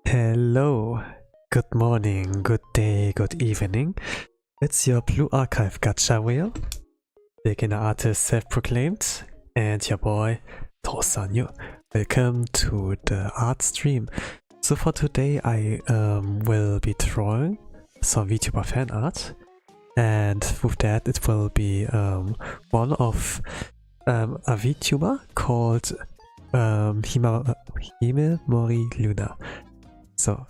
Hello, good morning, good day, good evening. It's your Blue Archive Gacha wheel, beginner artist self-proclaimed, and your boy Tosanyo. Welcome to the art stream. So for today I will be drawing some VTuber fan art, and with that it will be one of a VTuber called Himemori Luna. So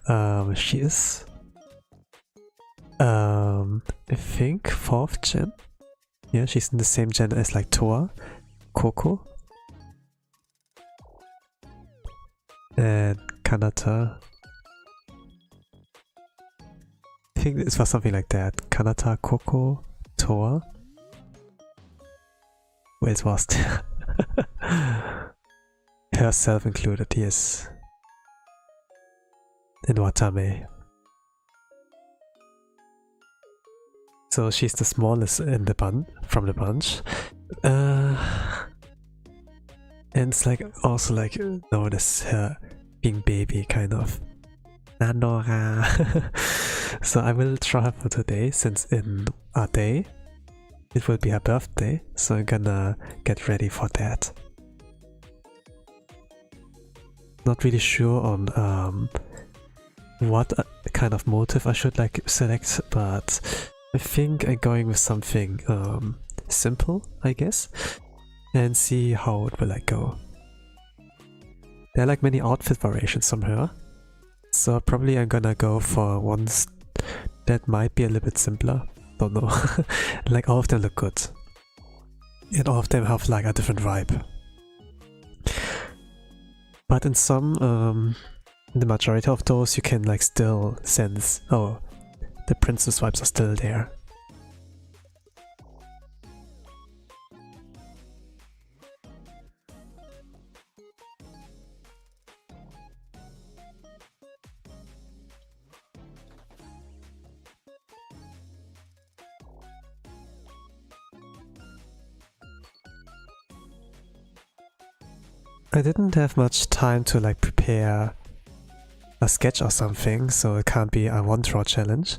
she is I think 4th gen. Yeah, she's in the same gen as like Toa, Coco, and Kanata. I think it was something like that. Kanata, Coco, Toa. Who else was there? Herself included, yes. And Watame. So she's the smallest in the from the bunch. And it's like also like known as her being baby kind of. Nanora. So I will draw her for today, since in a day it will be her birthday, so I'm gonna get ready for that. Not really sure on what kind of motive I should like select, but I think I'm going with something simple, I guess, and see how it will like go. There are like many outfit variations from her, so probably I'm gonna go for ones that might be a little bit simpler. Don't know. Like all of them look good, and all of them have like a different vibe. But in some the majority of those you can like still sense, oh, the princess vibes are still there. I didn't have much time to like prepare a sketch or something, so it can't be a one draw challenge.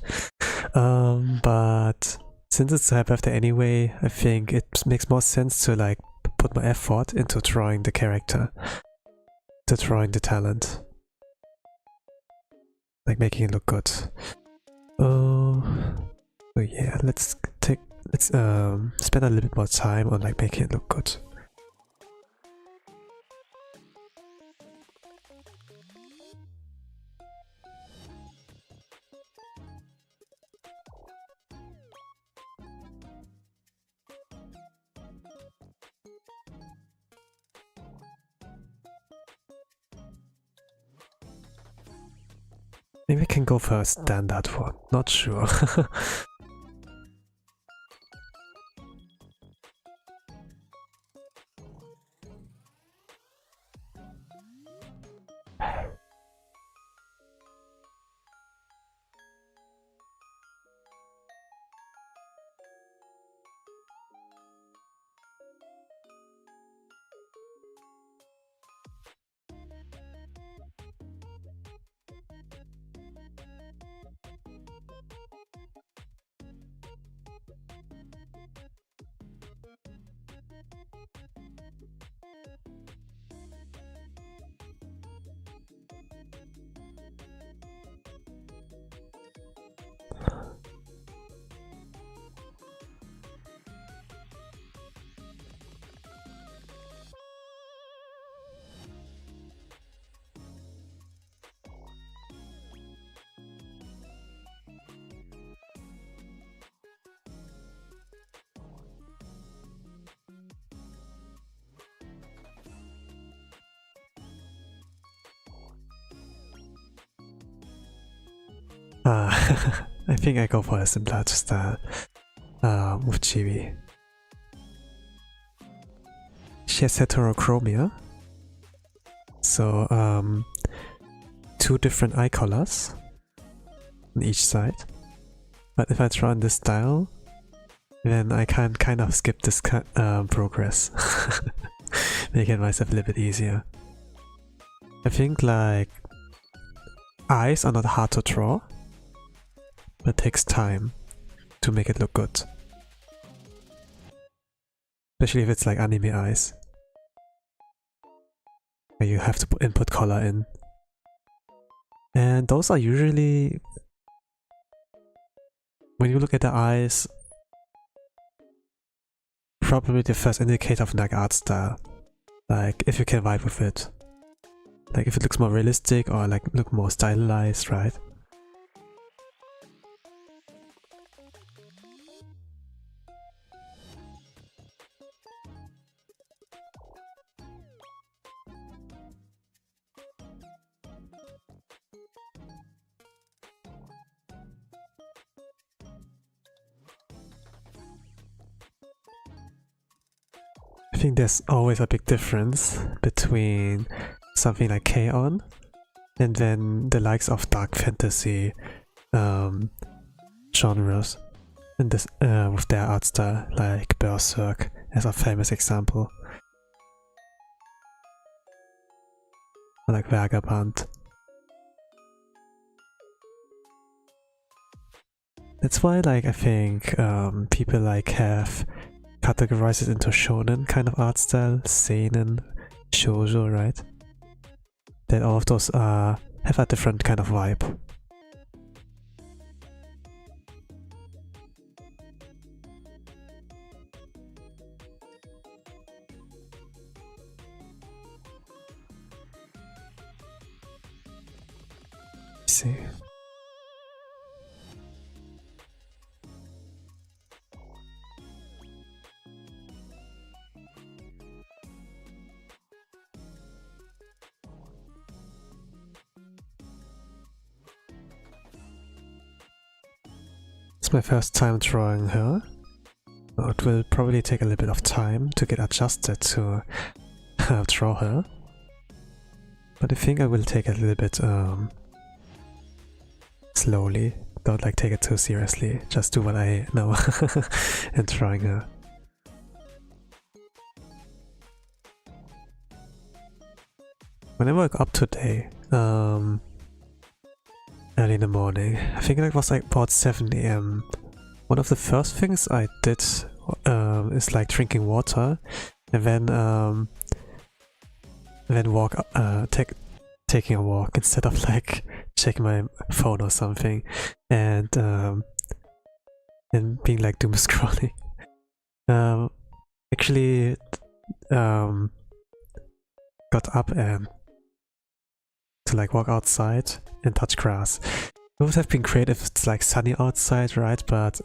But since it's her birthday anyway, I think it makes more sense to like put my effort into drawing the character, to drawing the talent, like making it look good. So yeah, let's spend a little bit more time on like making it look good. Maybe I can go for a standard one, not sure. I think I go for a simpler style with Chibi. She has heterochromia, so 2 different eye colors on each side. But if I draw in this style, then I can kind of skip this progress, making myself a little bit easier. I think like eyes are not hard to draw, but it takes time to make it look good. Especially if it's like anime eyes, where you have to input color in. And those are usually, when you look at the eyes, probably the first indicator of like art style. Like if you can vibe with it. Like if it looks more realistic or like look more stylized, right? I think there's always a big difference between something like K-On! And then the likes of dark fantasy genres and this with their art style, like Berserk as a famous example, or like Vagabond. That's why, like, I think people like have categorized it into shonen kind of art style, seinen, shoujo, right? That all of those have a different kind of vibe. Let's see. It's my first time drawing her. It will probably take a little bit of time to get adjusted to draw her. But I think I will take it a little bit slowly. Don't like take it too seriously. Just do what I know in drawing her. When I woke up today, early in the morning, I think it was like about 7 AM. One of the first things I did is like drinking water, and then taking a walk instead of like checking my phone or something, and being like doom scrolling. Actually, got up and to like walk outside and touch grass. It would have been great if it's like sunny outside, right? But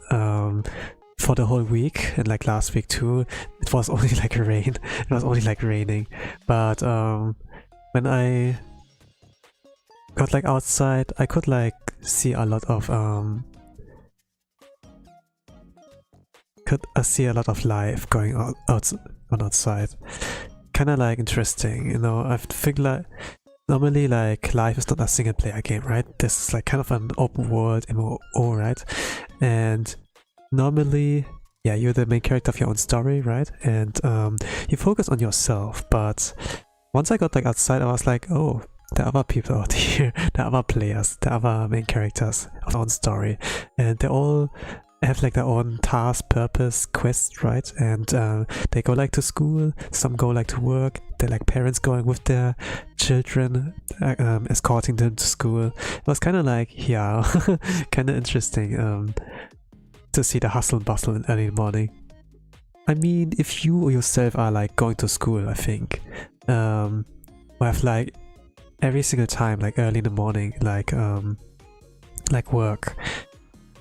for the whole week and like last week too, it was only like rain. It was only like raining. But when I got like outside, I could like see a lot of life going outside. Kind of like interesting, you know. I think like normally like life is not a single player game, right? This is like kind of an open world MMO, right? And normally, yeah, you're the main character of your own story, right? And you focus on yourself. But once I got like outside, I was like, oh, there are other people out here, there are other players, there are other main characters of their own story, and they all have like their own task, purpose, quest, right? And they go like to school, some go like to work, they're like parents going with their children, escorting them to school. It was kind of like, yeah, kind of interesting to see the hustle and bustle in early morning. I mean, if you yourself are like going to school, I think, or have like every single time, like early in the morning, like work,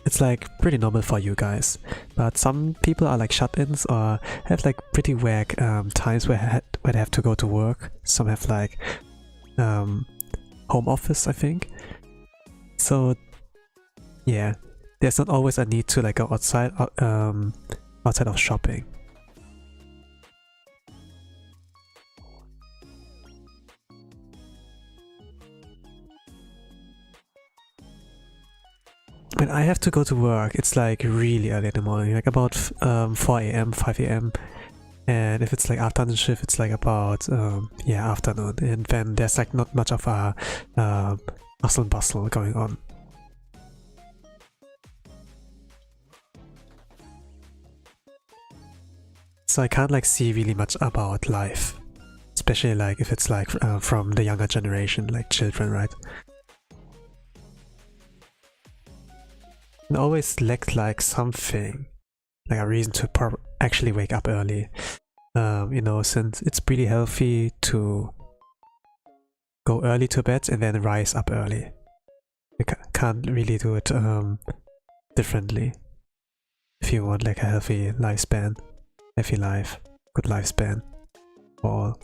it's like pretty normal for you guys. But some people are like shut-ins or have like pretty vague times where they have to go to work. Some have like home office, I think. So yeah, there's not always a need to like go outside outside of shopping. When I have to go to work, it's like really early in the morning, like about 4 a.m, 5 a.m. And if it's like afternoon shift, it's like about yeah, afternoon. And then there's like not much of a hustle and bustle going on. So I can't like see really much about life, especially like if it's like from the younger generation, like children, right? I always lacked like something, like a reason to actually wake up early. You know, since it's pretty healthy to go early to bed and then rise up early. You can't really do it differently if you want like a healthy lifespan, healthy life, good lifespan for all,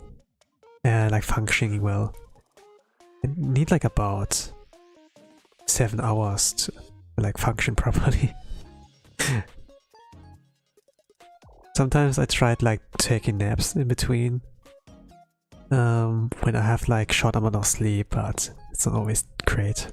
and like functioning well. You need like about 7 hours to like function properly. Sometimes I tried like taking naps in between when I have like short amount of sleep, but it's not always great.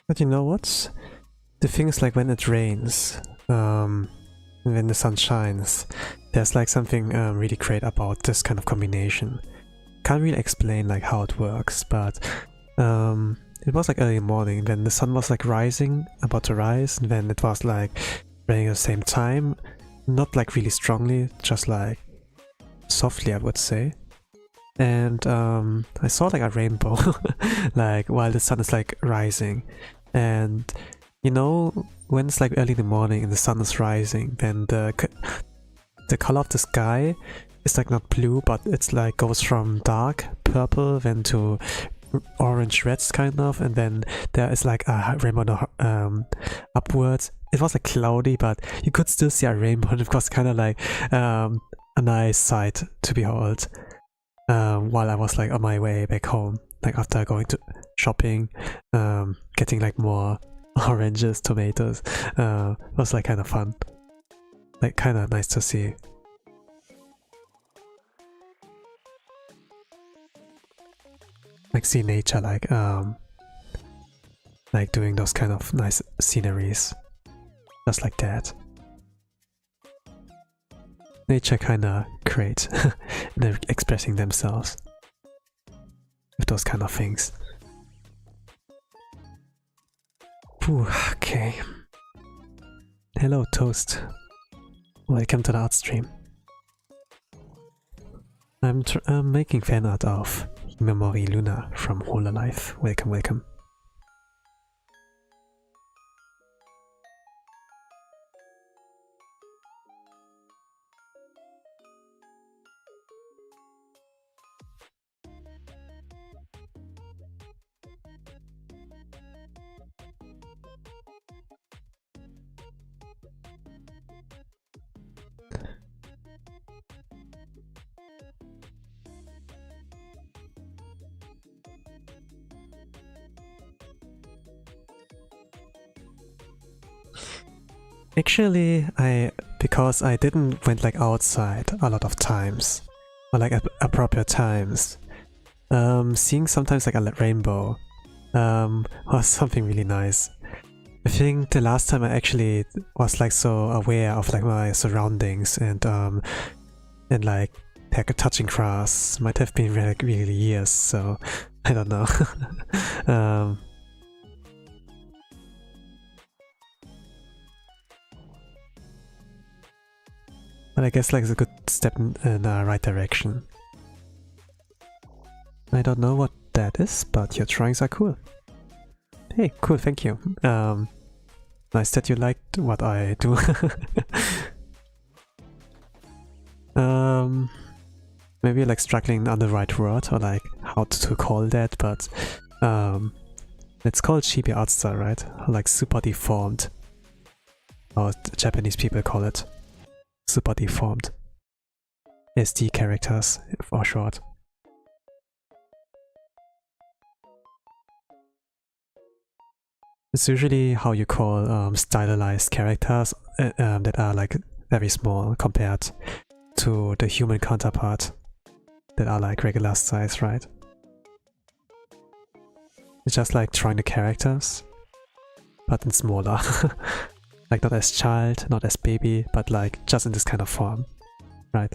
But you know what? The thing is, like when it rains, when the sun shines, there's like something really great about this kind of combination. Can't really explain like how it works, but it was like early morning, then the sun was like rising, about to rise, and then it was like raining at the same time. Not like really strongly, just like softly, I would say. And I saw like a rainbow like while the sun is like rising. And you know, when it's like early in the morning and the sun is rising, then the color of the sky is like not blue, but it's like goes from dark purple then to orange reds kind of, and then there is like a rainbow upwards. It was like cloudy, but you could still see a rainbow. It was kind of like a nice sight to behold while I was like on my way back home, like after going to shopping, getting like more oranges, tomatoes. It was like kind of fun, like kind of nice to see. Like see nature like doing those kind of nice sceneries. just like that. Nature kinda great. They're expressing themselves with those kind of things. Ooh, okay. Hello, Toast. Welcome to the art stream. I'm making fan art of Himemori Luna from Hololive. Welcome, welcome. Actually, because I didn't went like outside a lot of times, or like appropriate times, seeing sometimes like a rainbow was something really nice. I think the last time I actually was like so aware of like my surroundings and like touching grass might have been really years, so I don't know. But I guess like it's a good step in the right direction. I don't know what that is, but your drawings are cool. Hey, cool, thank you. Nice that you liked what I do. Maybe like struggling on the right word or like how to call that, but it's called chibi art style, right? Like super deformed. Or Japanese people call it. Super deformed. SD characters for short. It's usually how you call stylized characters that are like very small compared to the human counterpart that are like regular size, right? It's just like drawing the characters, but in smaller. Like not as child, not as baby, but like just in this kind of form, right?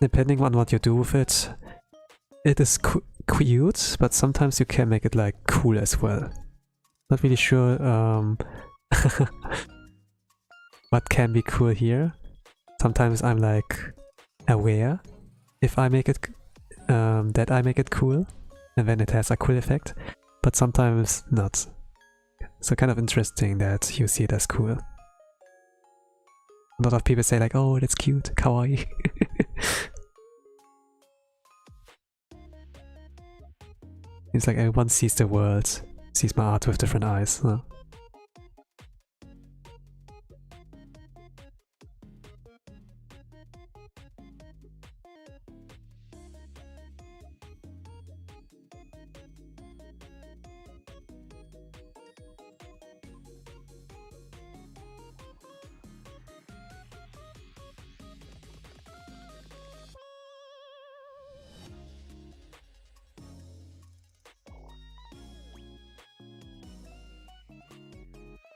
Depending on what you do with it, it is cute, but sometimes you can make it like cool as well. Not really sure what can be cool here. Sometimes I'm like aware if I make it that I make it cool, and then it has a cool effect, but sometimes not. So kind of interesting that you see it as cool. A lot of people say like, oh, that's cute, kawaii. It's like everyone sees the world, sees my art with different eyes. Huh?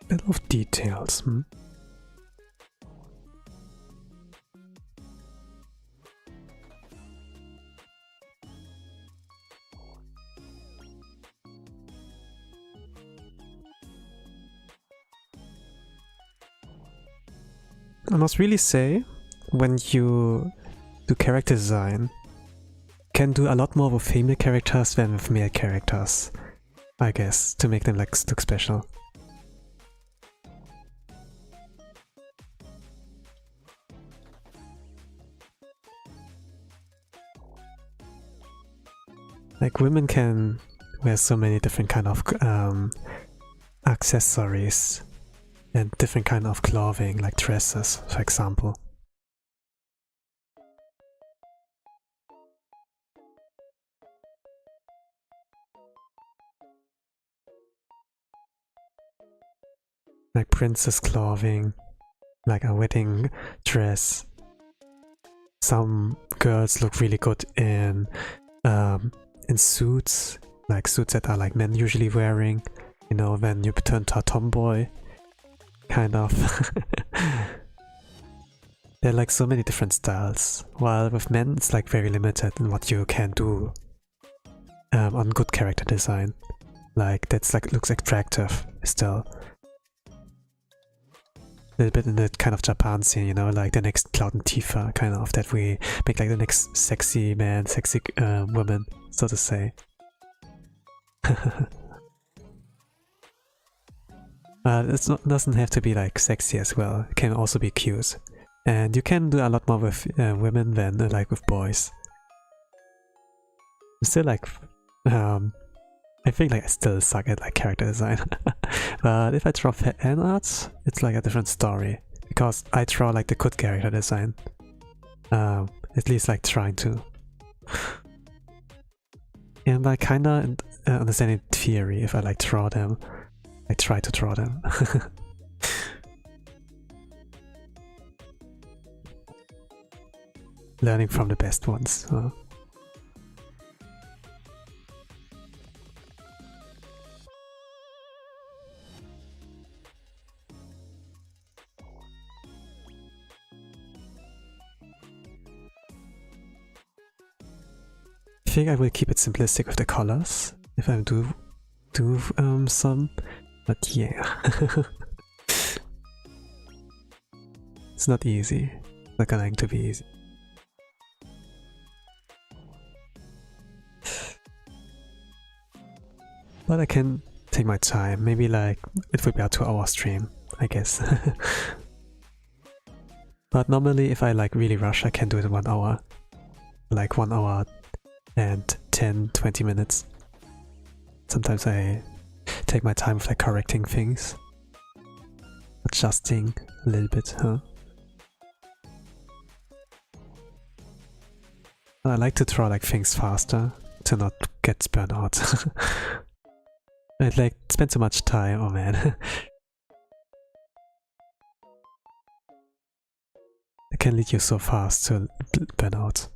Bit of details. I must really say, when you do character design, you can do a lot more with female characters than with male characters, I guess, to make them like look special. Like women can wear so many different kind of accessories and different kind of clothing, like dresses, for example. Like princess clothing, like a wedding dress. Some girls look really good in in suits, like suits that are like men usually wearing, you know, when you turn to a tomboy, kind of. There are like so many different styles, while with men it's like very limited in what you can do on good character design. Like that's like looks attractive still. A little bit in the kind of Japan scene, you know, like the next Cloud and Tifa, kind of, that we make like the next sexy man, sexy woman, so to say. Doesn't have to be like sexy as well, it can also be cute. And you can do a lot more with women than like with boys. Still like, I think like I still suck at like character design. But if I draw fan art, it's like a different story. Because I draw like the good character design. At least like trying to. And I kinda understand in theory if I like draw them. I try to draw them. Learning from the best ones. I think I will keep it simplistic with the colors if I do some, but yeah. It's not easy. It's not going to be easy. But I can take my time. Maybe like it would be a 2-hour stream, I guess. But normally if I like really rush, I can do it in 1 hour. Like 1 hour and 10-20 minutes. Sometimes I take my time with like correcting things, adjusting a little bit, huh? I like to draw like things faster to not get burned out. I like spend so much time, oh man. It can lead you so fast to burn out.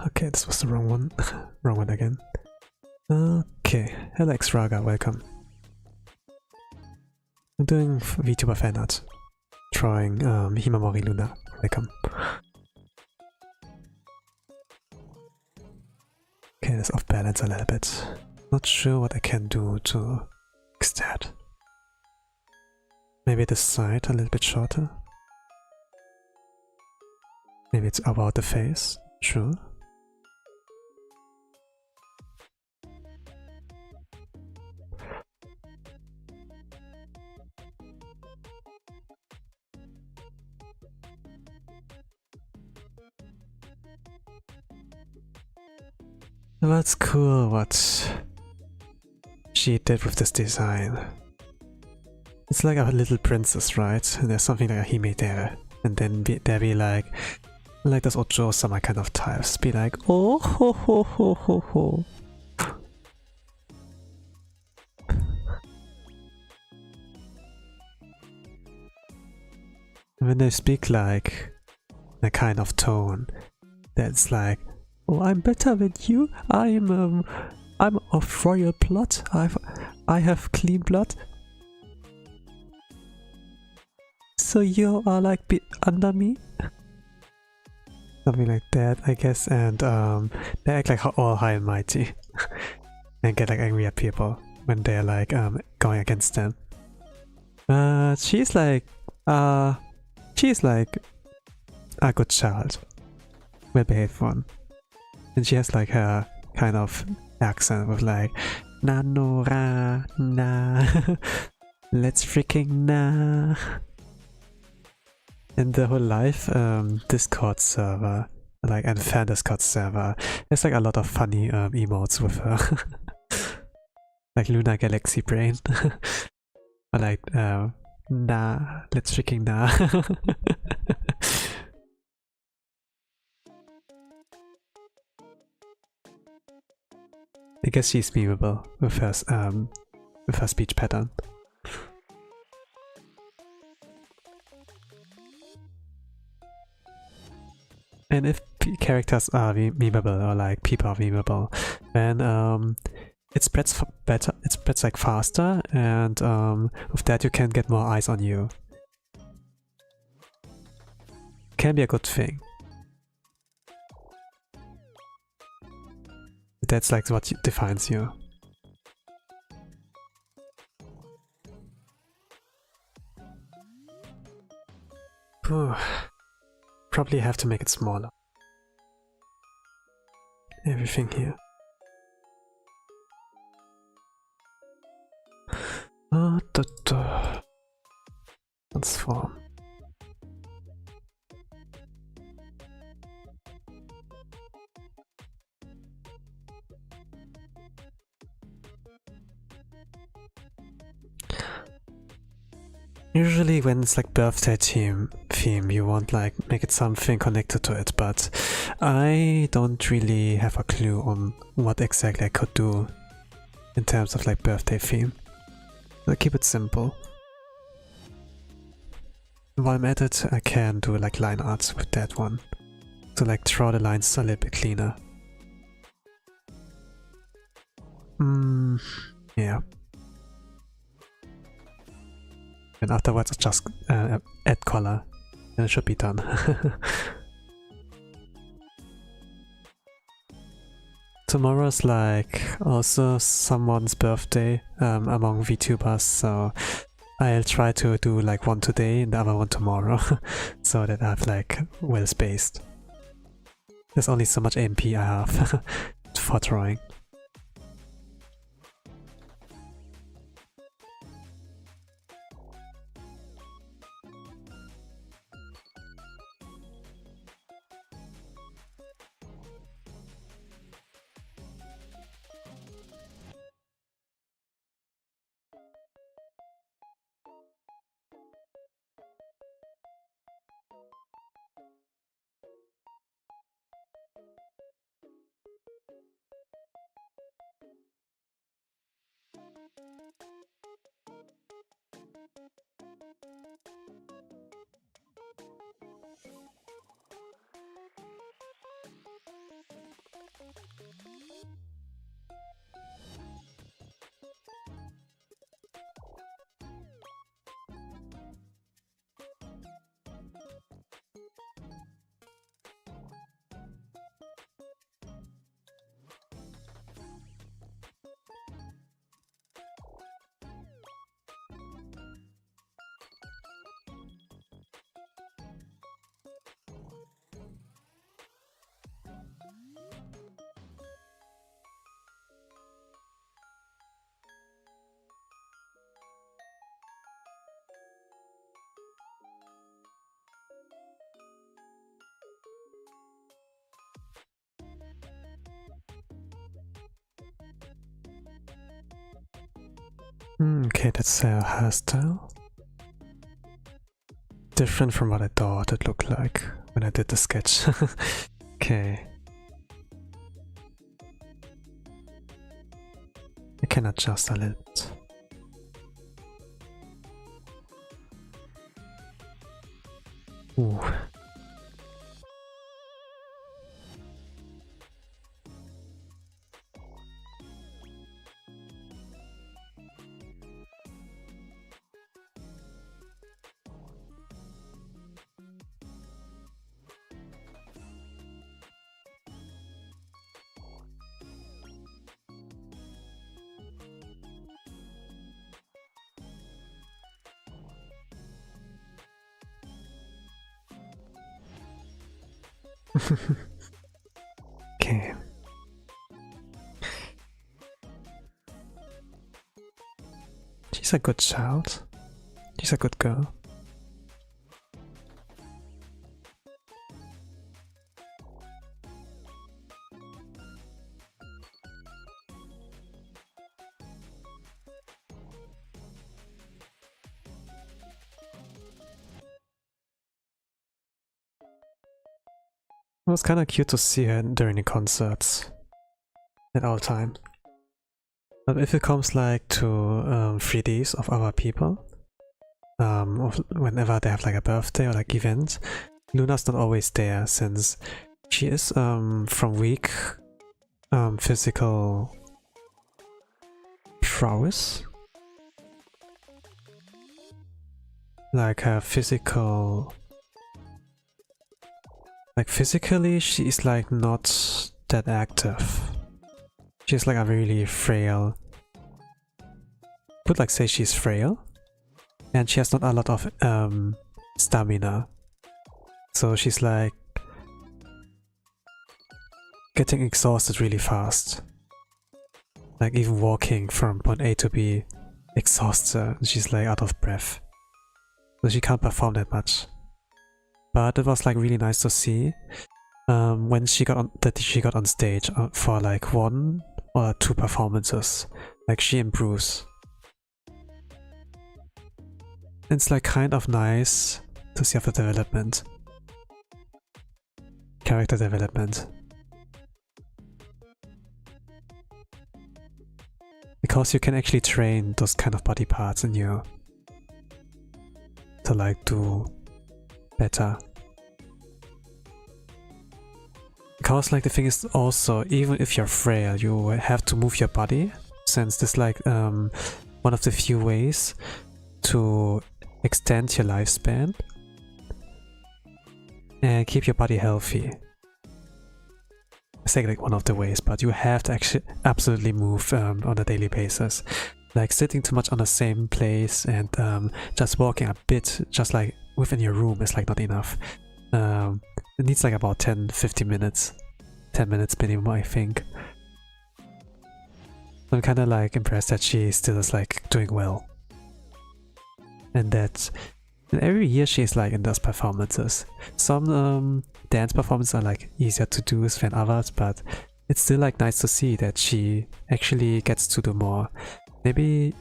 Okay, this was the wrong one. Wrong one again. Okay, hello Raga, welcome. I'm doing VTuber fan art. Drawing Himemori Luna, welcome. Okay, that's off balance a little bit. Not sure what I can do to fix that. Maybe the side a little bit shorter. Maybe it's about the face, sure. That's cool what she did with this design. It's like a little princess, right? And there's something like a Hime there. And then there be like those Ojo-sama kind of types. Be like, oh ho ho ho ho ho. When they speak like a kind of tone that's like, oh, I'm better than you. I'm of royal blood. I have clean blood. So you are like under me. Something like that, I guess. And they act like all high and mighty, and get like angry at people when they're like going against them. She's like a good child, well-behaved one. And she has like her kind of accent with like na no ra na let's freaking na. And the Hololive Discord server, like, and fan Discord server, there's like a lot of funny emotes with her. Like Luna Galaxy Brain. Or like, nah, let's freaking nah. I guess she's memeable with her speech pattern. And if characters are memeable or like people are memeable, then it spreads better. It spreads like faster, and with that you can get more eyes on you. Can be a good thing. That's like what defines you. Whew. Probably have to make it smaller. Everything here. Transform. Usually when it's like birthday theme, you want like make it something connected to it, but I don't really have a clue on what exactly I could do in terms of like birthday theme. I'll keep it simple. While I'm at it, I can do like line arts with that one, to like draw the lines a little bit cleaner. Yeah. And afterwards I just add color and it should be done. Tomorrow's like also someone's birthday among VTubers, so I'll try to do like one today and the other one tomorrow, so that I've like well spaced. There's only so much MP I have for drawing. Okay, that's a hairstyle. Different from what I thought it looked like when I did the sketch. Okay. I can adjust a little bit. Ooh. Okay. She's a good child. She's a good girl. was kind of cute to see her during the concerts at all time. But if it comes like to 3Ds of other people, whenever they have like a birthday or like event, Luna's not always there since she is from weak physical prowess. Like her physical... Like physically she's like not that active. She's like a really frail... Could like say she's frail. And she has not a lot of stamina. So she's like getting exhausted really fast. Like even walking from point A to B exhausts her and she's like out of breath. So she can't perform that much. But it was like really nice to see when she got on stage for like 1 or 2 performances. Like she improves. It's like kind of nice to see of the development. Character development. Because you can actually train those kind of body parts in you to like do better. Because like the thing is also, even if you're frail, you have to move your body, since this like one of the few ways to extend your lifespan and keep your body healthy. I say like one of the ways, but you have to actually absolutely move on a daily basis. Like sitting too much on the same place and just walking a bit, just like within your room, is like not enough. It needs like about 10-15 minutes. 10 minutes minimum, I think. I'm kind of like impressed that she still is like doing well. And that every year she's like in those performances. Some dance performances are like easier to do than others, but it's still like nice to see that she actually gets to do more. Maybe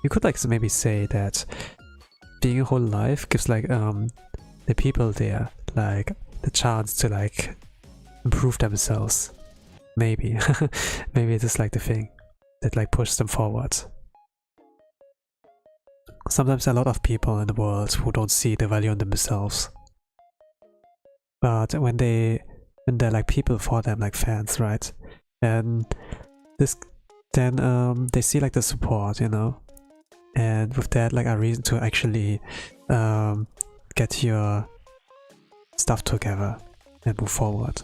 you could like maybe say that being a Hololive gives like the people there like the chance to like improve themselves. Maybe. Maybe it is like the thing that like pushes them forward. Sometimes a lot of people in the world who don't see the value in themselves. But when they're like people for them, like fans, right? And then they see like the support, you know? And with that like a reason to actually get your stuff together and move forward.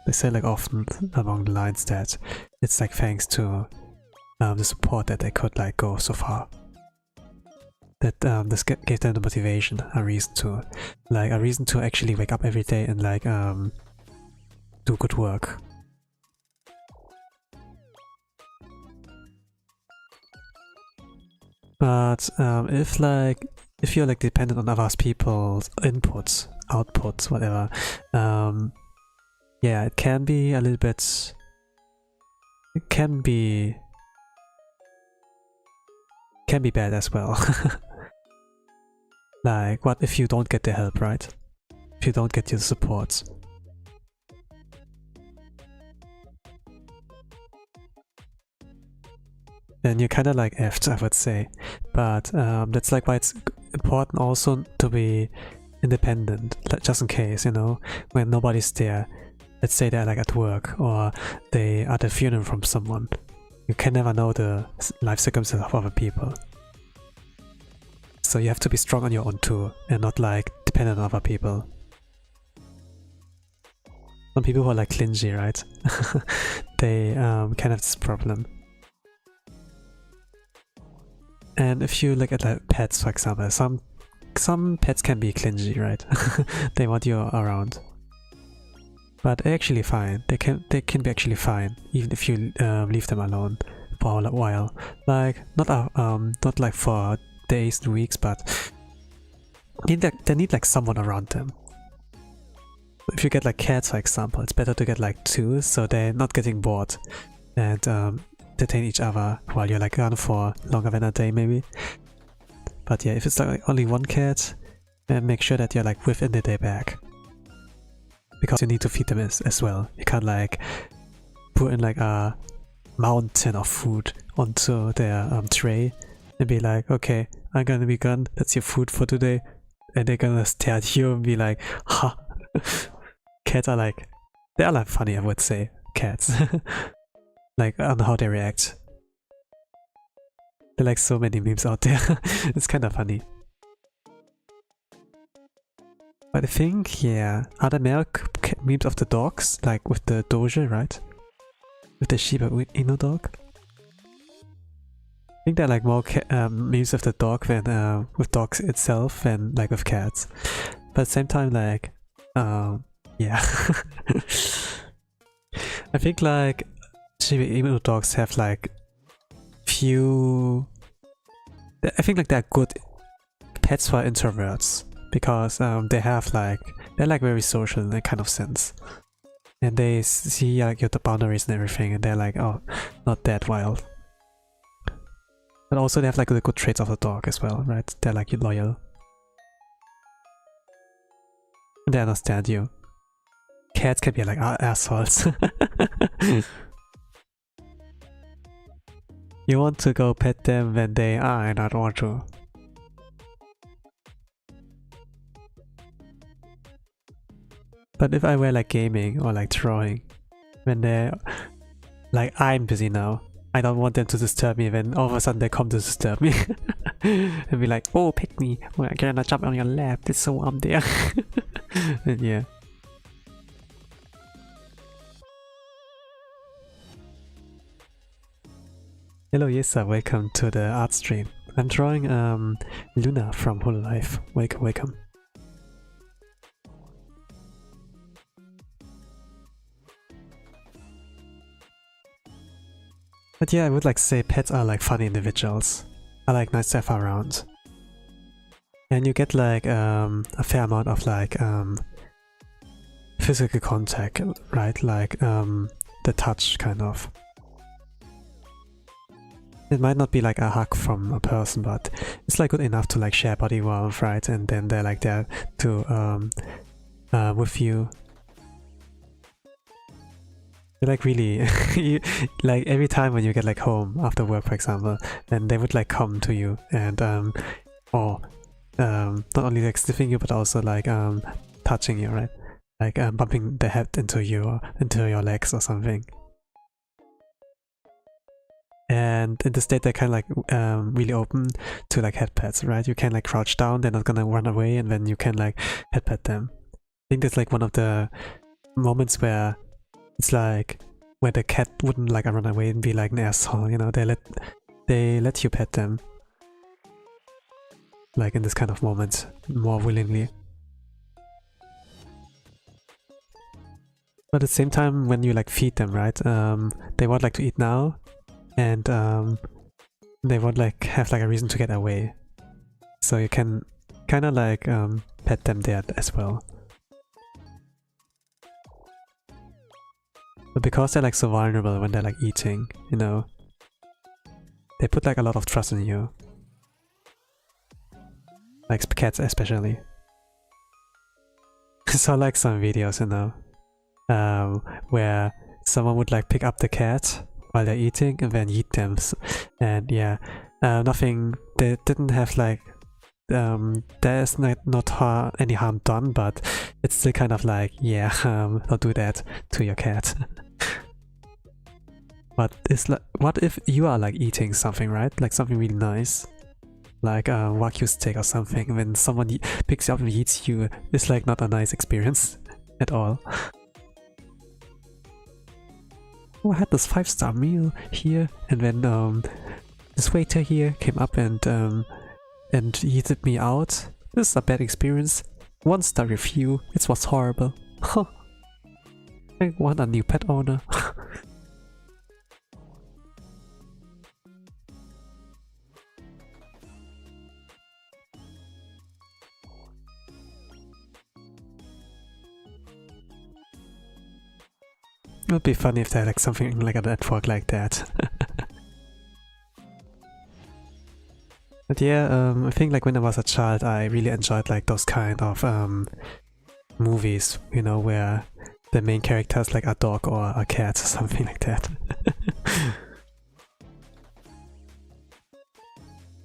They say like often along the lines that it's like thanks to the support that they could like go so far. That this gave them the motivation, a reason to actually wake up every day and like do good work. But if you're like dependent on other people's inputs, outputs, whatever, yeah, it can be a little bit. It can be bad as well. Like, what if you don't get the help, right? If you don't get your support. Then you're kind of like effed, I would say. But that's like why it's important also to be independent, just in case, you know, when nobody's there. Let's say they're like at work or they are at a funeral from someone. You can never know the life circumstances of other people. So you have to be strong on your own too, and not like dependent on other people. Some people who are like clingy, right? They can have this problem. And if you look at like pets, for example, some pets can be clingy, right? They want you around. But they're actually fine. They can be actually fine, even if you leave them alone for a while. Like not like for days and weeks, but they need like someone around them. If you get like cats, for example, it's better to get like 2, so they're not getting bored and entertain each other while you're like gone for longer than a day, maybe. But yeah, if it's like only 1 cat, then make sure that you're like within the day back. because you need to feed them as well. You can't like put in like a mountain of food onto their tray and be like, okay, I'm gonna be gone, that's your food for today. And they're gonna stare at you and be like, ha. Cats are like, they are like funny, I would say, cats. Like on how they react. There are like so many memes out there. It's kind of funny. But I think, yeah, are there more memes of the dogs? Like with the doge, right? With the Shiba Inu dog? I think there are like more memes of the dog than with dogs itself than like with cats. But at the same time, like, yeah. I think like Shiba Inu dogs have like few... I think like they're good pets for introverts because they have like... they're like very social in a kind of sense. And they see like your boundaries and everything and they're like, oh, not that wild. But also they have like the good traits of the dog as well, right? They're like loyal. And they understand you. Cats can be like assholes. You want to go pet them when they I not want to. But if I were like gaming or like drawing, when they're like, I'm busy now, I don't want them to disturb me when all of a sudden they come to disturb me. And be like, oh, pet me, I'm gonna jump on your lap, it's so warm there. And yeah. Hello Yesa, welcome to the art stream. I'm drawing Luna from Hololive. Welcome, welcome. But yeah, I would like say pets are like funny individuals. Are like nice to have around. And you get like a fair amount of like physical contact, right? Like the touch kind of. It might not be like a hug from a person, but it's like good enough to like share body warmth, right? And then they're like there to with you. They're like really, like every time when you get like home after work, for example, then they would like come to you and not only like sniffing you, but also like touching you, right? Like bumping their head into you or into your legs or something. And in the state they're kind of like really open to like head pets, right? You can like crouch down, they're not gonna run away, and then you can like head pet them. I think that's like one of the moments where it's like where the cat wouldn't like run away and be like an asshole, you know, they let you pet them. Like in this kind of moment, more willingly. But at the same time, when you like feed them, right? They want like to eat now. And they won't like have like a reason to get away, so you can kind of like pet them there as well. But because they're like so vulnerable when they're like eating, you know, they put like a lot of trust in you, like cats especially. I saw like some videos, you know, where someone would like pick up the cat while they're eating and then eat them, and yeah, nothing, they didn't have like, there's not any harm done, but it's still kind of like, yeah, don't do that to your cat. But it's like, what if you are like eating something, right? Like something really nice, like a Wagyu steak or something, when someone picks you up and eats you, it's like not a nice experience at all. Oh, I had this 5-star meal here, and then this waiter here came up and heated me out. This is a bad experience. 1-star review. It was horrible. I want a new pet owner. It would be funny if they had like something like a network like that. But yeah, I think like when I was a child I really enjoyed like those kind of movies, you know, where the main character is like a dog or a cat or something like that.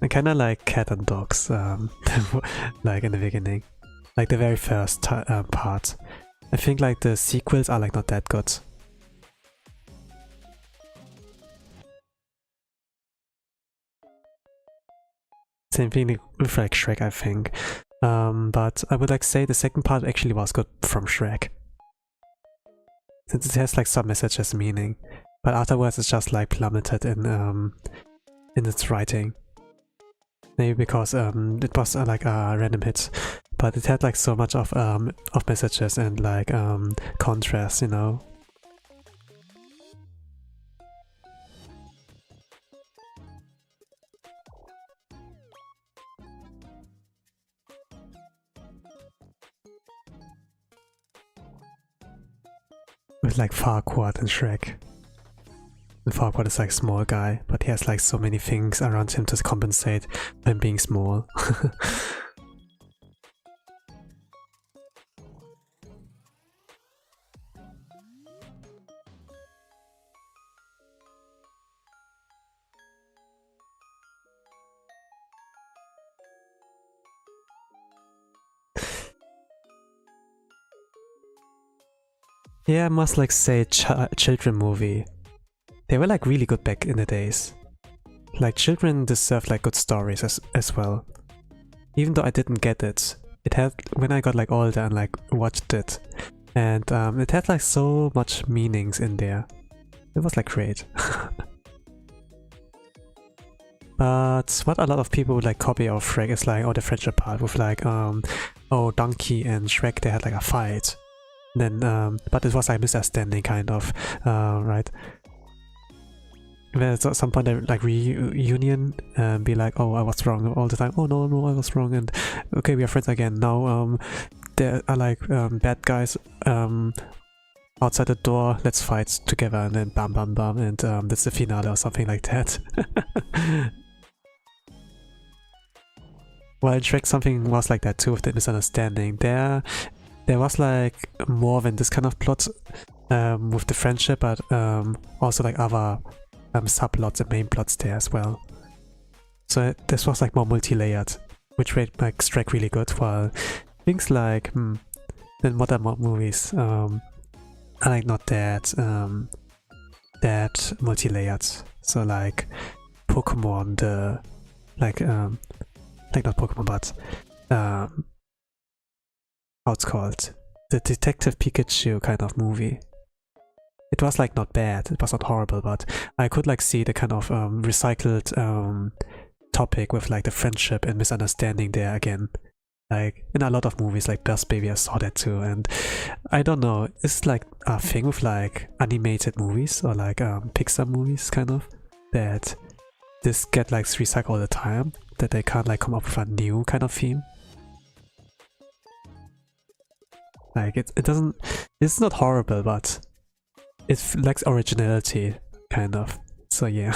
I kinda like cat and dogs, like in the beginning. Like the very first part. I think like the sequels are like not that good. Same thing with like Shrek, I think. But I would like say the second part actually was good from Shrek. Since it has like some messages meaning. But afterwards it's just like plummeted in its writing. Maybe because it was like a random hit. But it had like so much of messages and like contrast, you know. With like Farquaad and Shrek. And Farquaad is like a small guy, but he has like so many things around him to compensate for him being small. Yeah, I must like say children movie. They were like really good back in the days. Like children deserve like good stories as well. Even though I didn't get it. It had when I got like older and like watched it. And it had like so much meanings in there. It was like great. But what a lot of people would like copy of Shrek is like the friendship part with like oh Donkey and Shrek, they had like a fight. Then but it was like misunderstanding kind of, right? Then at some point they like reunion and be like, oh I was wrong all the time, oh no I was wrong, and okay we are friends again. Now there are like bad guys outside the door, let's fight together, and then bam bam bam, and that's the finale or something like that. Well, in Shrek something was like that too with the misunderstanding. There was like more than this kind of plot with the friendship, but also like other subplots and main plots there as well. So this was like more multi-layered, which made like Shrek really good, while things like the modern movies are like not that multi-layered. So like Pokemon, the like not Pokemon, but how it's called, the Detective Pikachu kind of movie. It was like not bad, it was not horrible, but I could like see the kind of recycled topic with like the friendship and misunderstanding there again. Like in a lot of movies like Buzz Baby, I saw that too, and I don't know, it's like a thing with like animated movies or like Pixar movies kind of, that this get like recycled all the time, that they can't like come up with a new kind of theme. Like it doesn't, it's not horrible, but it lacks originality, kind of. So yeah.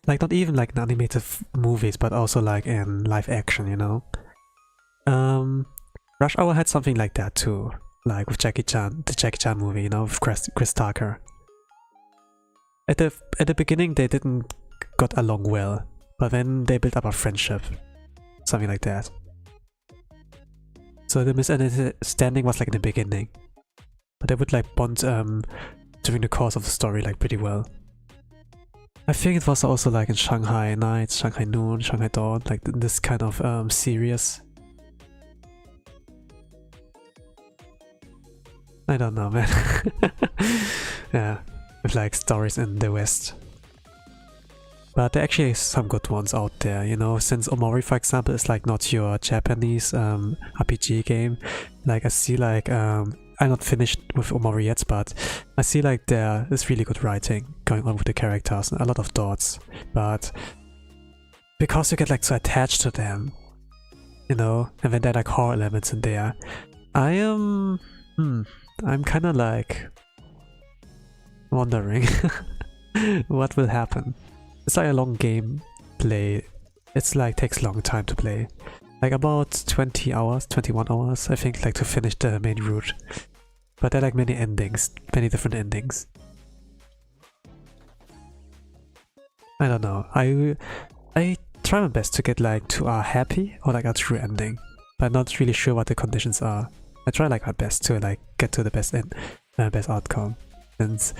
Like not even like in animated movies, but also like in live action, you know? Rush Hour had something like that too. Like with Jackie Chan, the Jackie Chan movie, you know, with Chris Tucker. At the beginning they didn't got along well, but then they built up a friendship. Something like that. So the misunderstanding was like in the beginning. But they would like bond during the course of the story like pretty well. I think it was also like in Shanghai Nights, Shanghai Noon, Shanghai Dawn, like this kind of series. I don't know, man. Yeah, with like stories in the West. But there actually is some good ones out there, you know, since Omori, for example, is like not your Japanese RPG game. Like I see like, I'm not finished with Omori yet, but I see like there is really good writing going on with the characters, and a lot of thoughts. But because you get like so attached to them, you know, and then there are like horror elements in there, I am... I'm kind of like wondering what will happen. It's like a long game play. It's like takes a long time to play. Like about 20 hours, 21 hours, I think, like to finish the main route. But there are like many endings, many different endings. I don't know. I try my best to get like to a happy or like a true ending, but I'm not really sure what the conditions are. I try like my best to like get to the best end, best outcome. And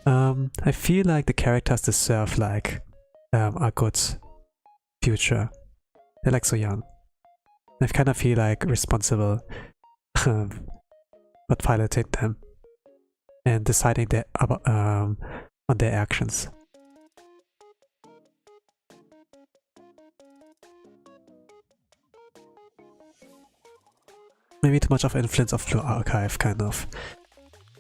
I feel like the characters deserve like a good future. They're like so young. I kind of feel like responsible but piloting them and deciding on their actions. Maybe too much of influence of Blue Archive, kind of.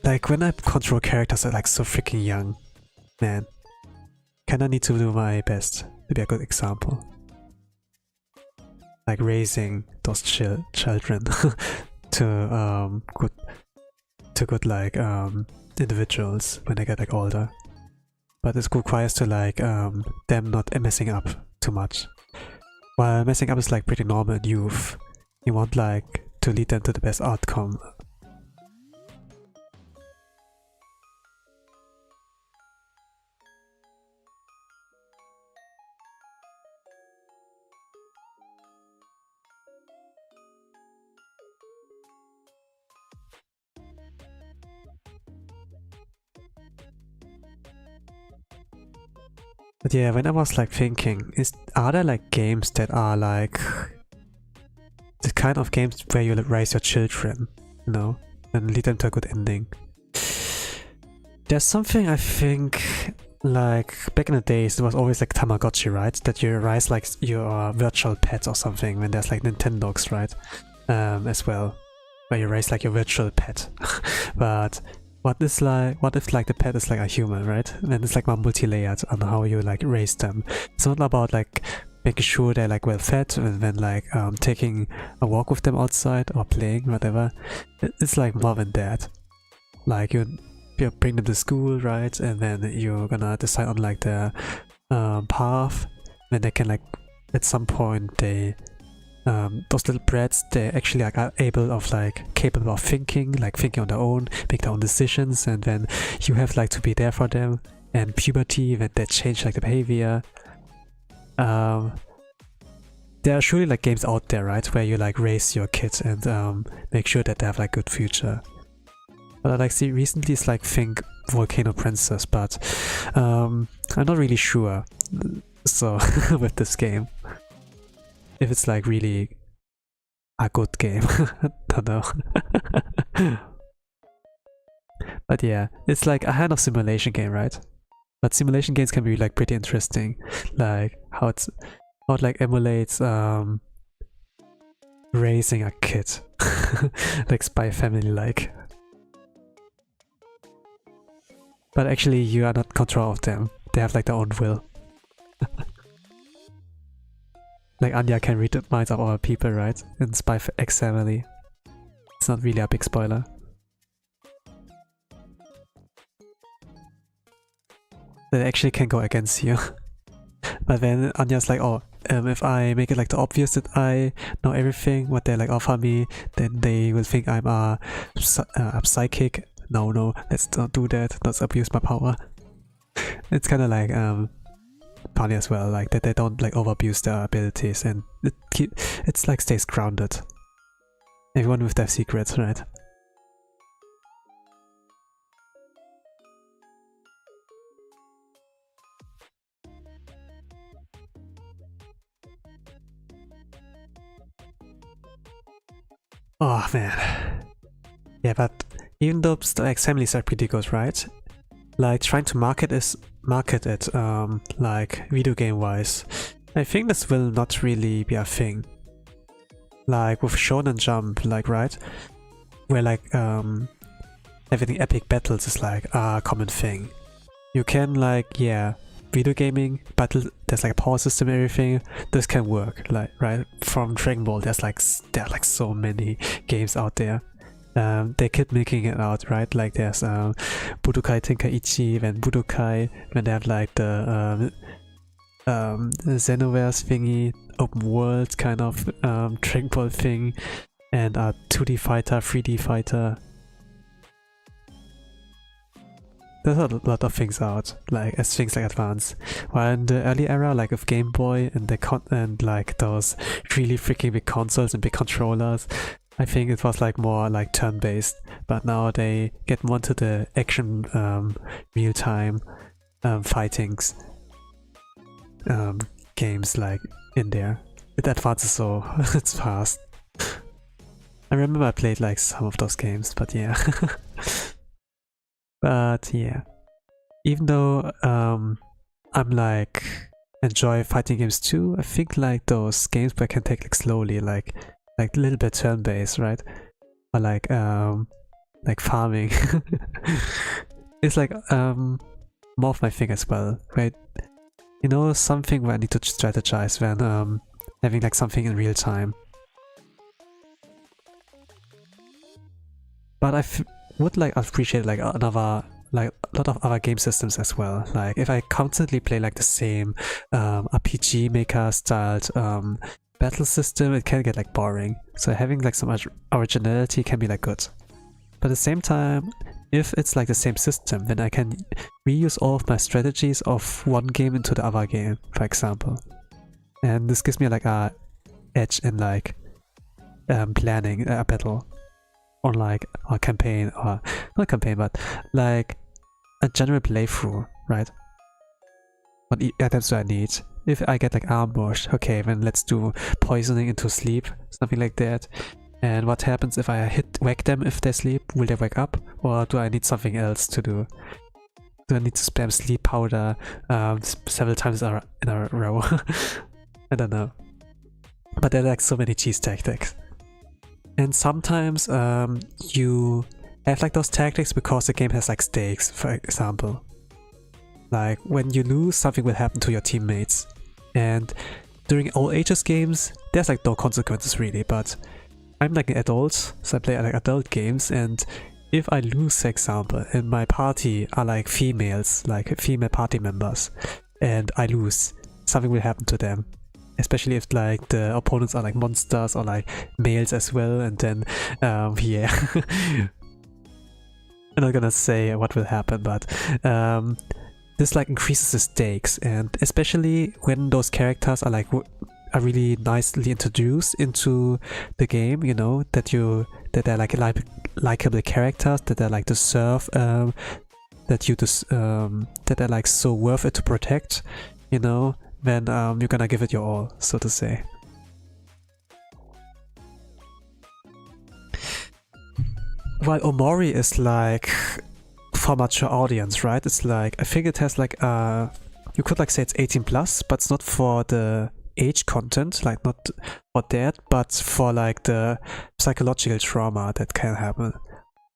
Like when I control characters that are like so freaking young, man, kinda need to do my best to be a good example. Like raising those children to good like individuals when they get like older. But it requires to like them not messing up too much. While messing up is like pretty normal in youth, you want like to lead them to the best outcome. But yeah, when I was like thinking, are there like games that are like the kind of games where you raise your children, you know, and lead them to a good ending? There's something I think like back in the days, it was always like Tamagotchi, right? That you raise like your virtual pet or something when there's like Nintendogs, right? As well, where you raise like your virtual pet. But what if like the pet is like a human, right? And it's like more multi-layered on how you like raise them. It's not about like making sure they're like well fed and then like taking a walk with them outside or playing, whatever. It's like more than that. Like you bring them to school, right? And then you're gonna decide on like the path. Then they can like at some point they those little brats, they actually like are capable of thinking, like thinking on their own, make their own decisions, and then you have like to be there for them. And puberty, when they change like the behavior. There are surely like games out there, right, where you like raise your kids and make sure that they have like good future. But I like see recently it's like think Volcano Princess, but I'm not really sure. So with this game, if it's like really a good game, I don't know. But yeah, it's like a kind of simulation game, right? But simulation games can be like pretty interesting, like how it like emulates raising a kid, like Spy Family like. But actually you are not in control of them, they have like their own will. Like Anya can read the minds of other people, right? In Spy X Family. It's not really a big spoiler. They actually can go against you. But then Anya's like, oh, if I make it like the obvious that I know everything, what they like offer me, then they will think I'm a psychic. No, let's not do that. Let's abuse my power. It's kind of like funny as well, like that they don't like overabuse their abilities, and it's like stays grounded. Everyone with their secrets, right? Oh man. Yeah, but even though like families are pretty good, right? Like trying to market it like video game wise, I think this will not really be a thing. Like with Shonen Jump, like, right? Where like having epic battles is like a common thing. You can like, yeah, video gaming, but there's like a power system and everything. This can work, like, right? From Dragon Ball, there are like so many games out there. they keep making it out, right? Like there's Budokai Tenkaichi, then Budokai, when they have like the Xenoverse thingy, open world kind of Dragon Ball thing, and a 2D fighter, 3D fighter. There's a lot of things out, like as things like advance. While in the early era, like of Game Boy and like those really freaking big consoles and big controllers, I think it was like more like turn-based. But now they get more into the action, real-time fightings games like in there. It advances so it's fast. I remember I played like some of those games, but yeah. But yeah, even though I'm like enjoy fighting games too, I think like those games where I can take like slowly, like a little bit turn-based, right? Or like farming. It's like more of my thing as well, right? You know, something where I need to strategize when having like something in real time. But would like appreciate like another, like a lot of other game systems as well. Like if I constantly play like the same RPG maker styled battle system, it can get like boring. So having like so much originality can be like good. But at the same time, if it's like the same system, then I can reuse all of my strategies of one game into the other game, for example. And this gives me like a edge in like planning a battle. Or like a campaign, or not campaign, but like a general playthrough, right? What items do I need? If I get like ambushed, okay, then let's do poisoning into sleep, something like that. And what happens if I whack them if they sleep? Will they wake up? Or do I need something else to do? Do I need to spam sleep powder several times in a row? I don't know. But there are like so many cheese tactics. And sometimes you have like those tactics because the game has like stakes, for example. Like when you lose, something will happen to your teammates. And during all ages games, there's like no consequences really, but I'm like an adult, so I play like adult games, and if I lose, for example, and my party are like females, like female party members, and I lose, something will happen to them. Especially if like the opponents are like monsters or like males as well, and then yeah. I'm not gonna say what will happen, but this like increases the stakes, and especially when those characters are like are really nicely introduced into the game, you know, that they're like likable characters, that they're like deserve that they're like so worth it to protect, you know. Then you're gonna give it your all, so to say. While Omori is like for mature audience, right? It's like, I think it has like you could like say it's 18 plus, but it's not for the age content, like not for that, but for like the psychological trauma that can happen.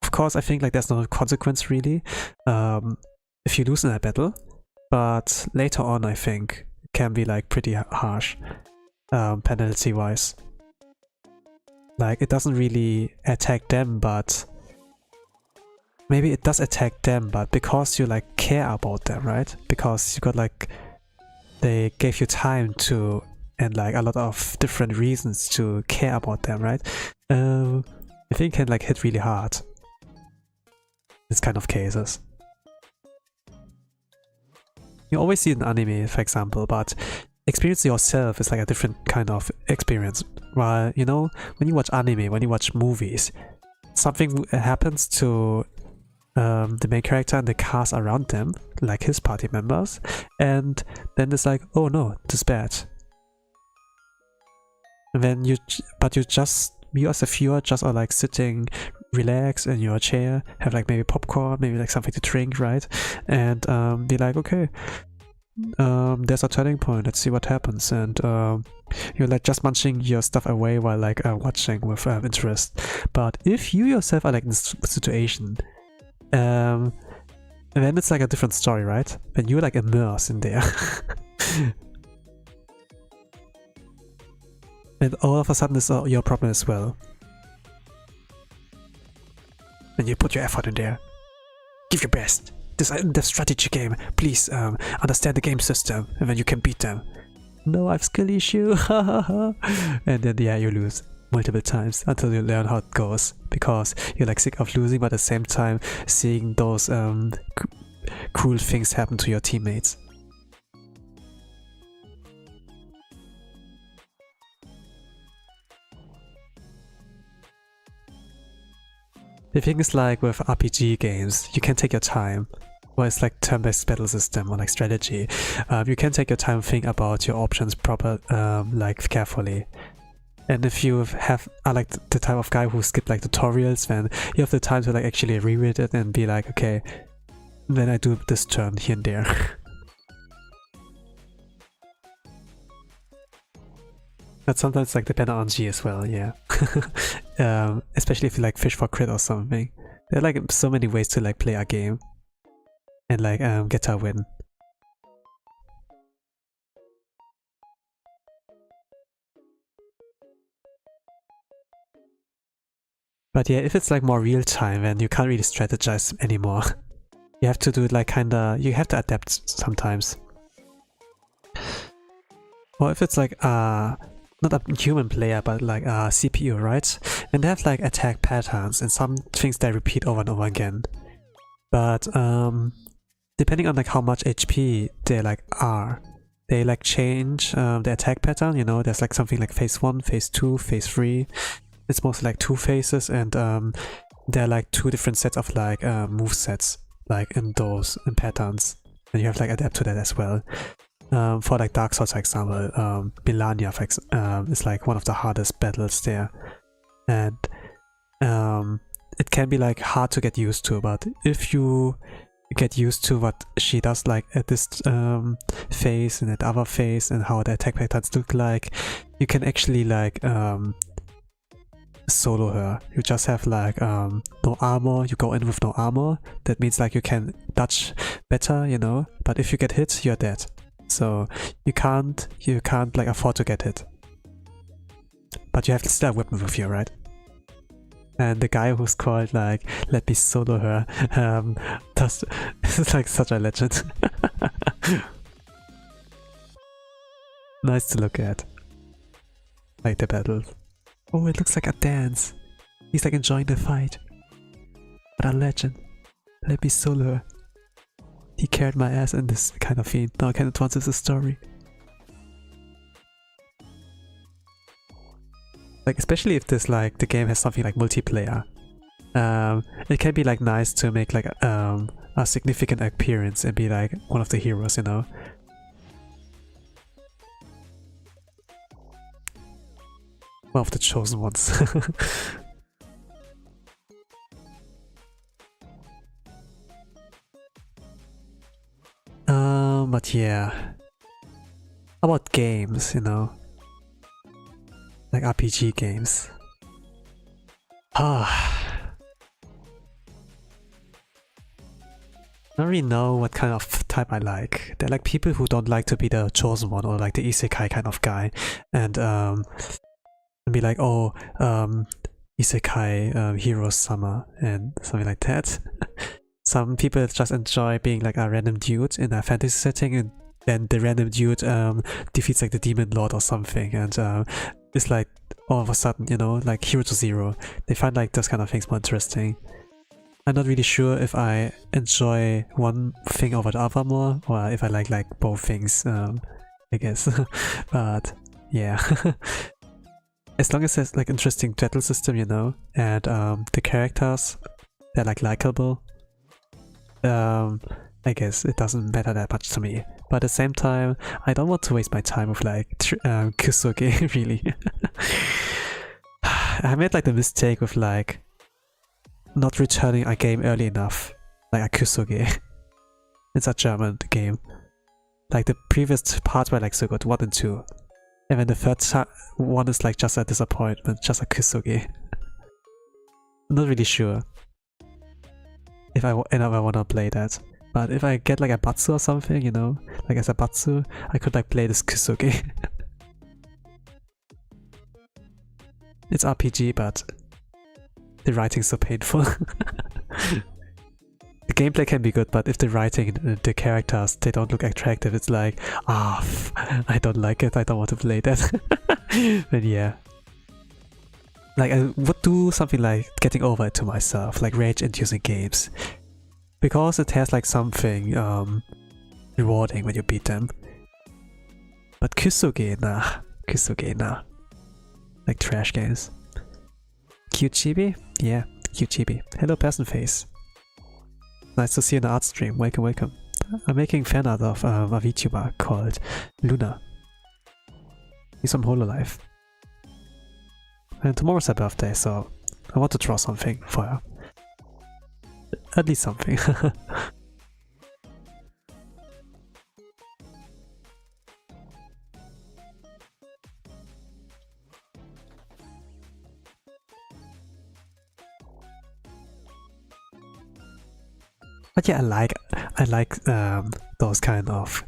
Of course, I think like there's no consequence really if you lose in a battle, but later on I think can be like pretty harsh penalty wise. Like it doesn't really attack them, but maybe it does attack them, but because you like care about them, right? Because you got like, they gave you time to, and like a lot of different reasons to care about them, right? I think it can like hit really hard in this kind of cases. You always see it in anime, for example, but experience yourself is like a different kind of experience. While, you know, when you watch anime, when you watch movies, something happens to the main character and the cast around them, like his party members, and then it's like, oh no, this is bad. And then you as a viewer just are like sitting relaxed in your chair, have like maybe popcorn, maybe like something to drink, right? And be like, okay, there's a turning point, let's see what happens. And you're like just munching your stuff away while like watching with interest. But if you yourself are like in this situation, then it's like a different story, right? When you're like immersed in there. And all of a sudden it's your problem as well. and you put your effort in there. Give your best. This is a strategy game. Please understand the game system, and then you can beat them. No, I have skill issue. And then yeah, you lose multiple times until you learn how it goes, because you're like sick of losing, but at the same time seeing those cruel things happen to your teammates. The thing is, like with RPG games, you can take your time. Well, it's like turn-based battle system or like strategy. You can take your time, think about your options proper, like carefully. And if you are like the type of guy who skip like tutorials, then you have the time to like actually reread it and be like, okay, then I do this turn here and there. But sometimes like depend on G as well, yeah. Especially if you like fish for crit or something. There are like so many ways to like play a game and like get a win. But yeah, if it's like more real time, then you can't really strategize anymore. You have to do it like kinda, you have to adapt sometimes. Or if it's like not a human player, but like a CPU, right? And they have like attack patterns, and some things they repeat over and over again. But depending on like how much HP they like are, they like change the attack pattern, you know, there's like something like phase 1, phase 2, phase 3. It's mostly like 2 phases, and there are like 2 different sets of like move sets, like in patterns. And you have to like adapt to that as well. For like Dark Souls, for example, Melania is like one of the hardest battles there, and it can be like hard to get used to, but if you get used to what she does like at this phase and at other phase and how the attack patterns look like, you can actually like solo her. You just have like no armor, you go in with no armor. That means like you can dodge better, you know, but if you get hit, you're dead. So you can't like afford to get hit. But you have to still have a weapon with you, right? And the guy who's called like let me solo her is like such a legend. Nice to look at. Like the battle. Oh, it looks like a dance. He's like enjoying the fight. What a legend. Let me solo her. He carried my ass in this kind of fiend. Now I can advance the story. Like especially if this like the game has something like multiplayer. It can be like nice to make like a significant appearance and be like one of the heroes, you know. One of the chosen ones. But yeah. How about games, you know? Like RPG games. I don't really know what kind of type I like. There are like people who don't like to be the chosen one or like the isekai kind of guy, and be like, oh, isekai hero summer and something like that. Some people just enjoy being like a random dude in a fantasy setting, and then the random dude defeats like the demon lord or something, and it's like all of a sudden, you know, like hero to zero. They find like those kind of things more interesting. I'm not really sure if I enjoy one thing over the other more, or if I like both things, I guess. But yeah. As long as there's like interesting battle system, you know, and the characters, they're like likable, I guess it doesn't matter that much to me. But at the same time, I don't want to waste my time with like kusoge, really. I made like the mistake with like not returning a game early enough, like a kusoge. It's a German game. Like the previous parts were like so good, 1 and 2. And then the third one is like just a disappointment, just a kusoge. I'm not really sure if I ever wanna play that. But if I get like a Batsu or something, you know, like as a Batsu, I could like play this kusoge. It's RPG, but the writing's so painful. The gameplay can be good, but if the writing and the characters, they don't look attractive, it's like, I don't like it, I don't want to play that. But yeah. Like, I would do something like getting over it to myself, like rage-inducing games. Because it has like something rewarding when you beat them. But Kusoge, nah. Like trash games. Cute chibi? Yeah, cute chibi. Hello, person face. Nice to see you in the art stream. Welcome, welcome. I'm making fan art of a VTuber called Luna. He's from Hololive. And tomorrow's her birthday, so I want to draw something for her. At least something. But yeah, I like those kind of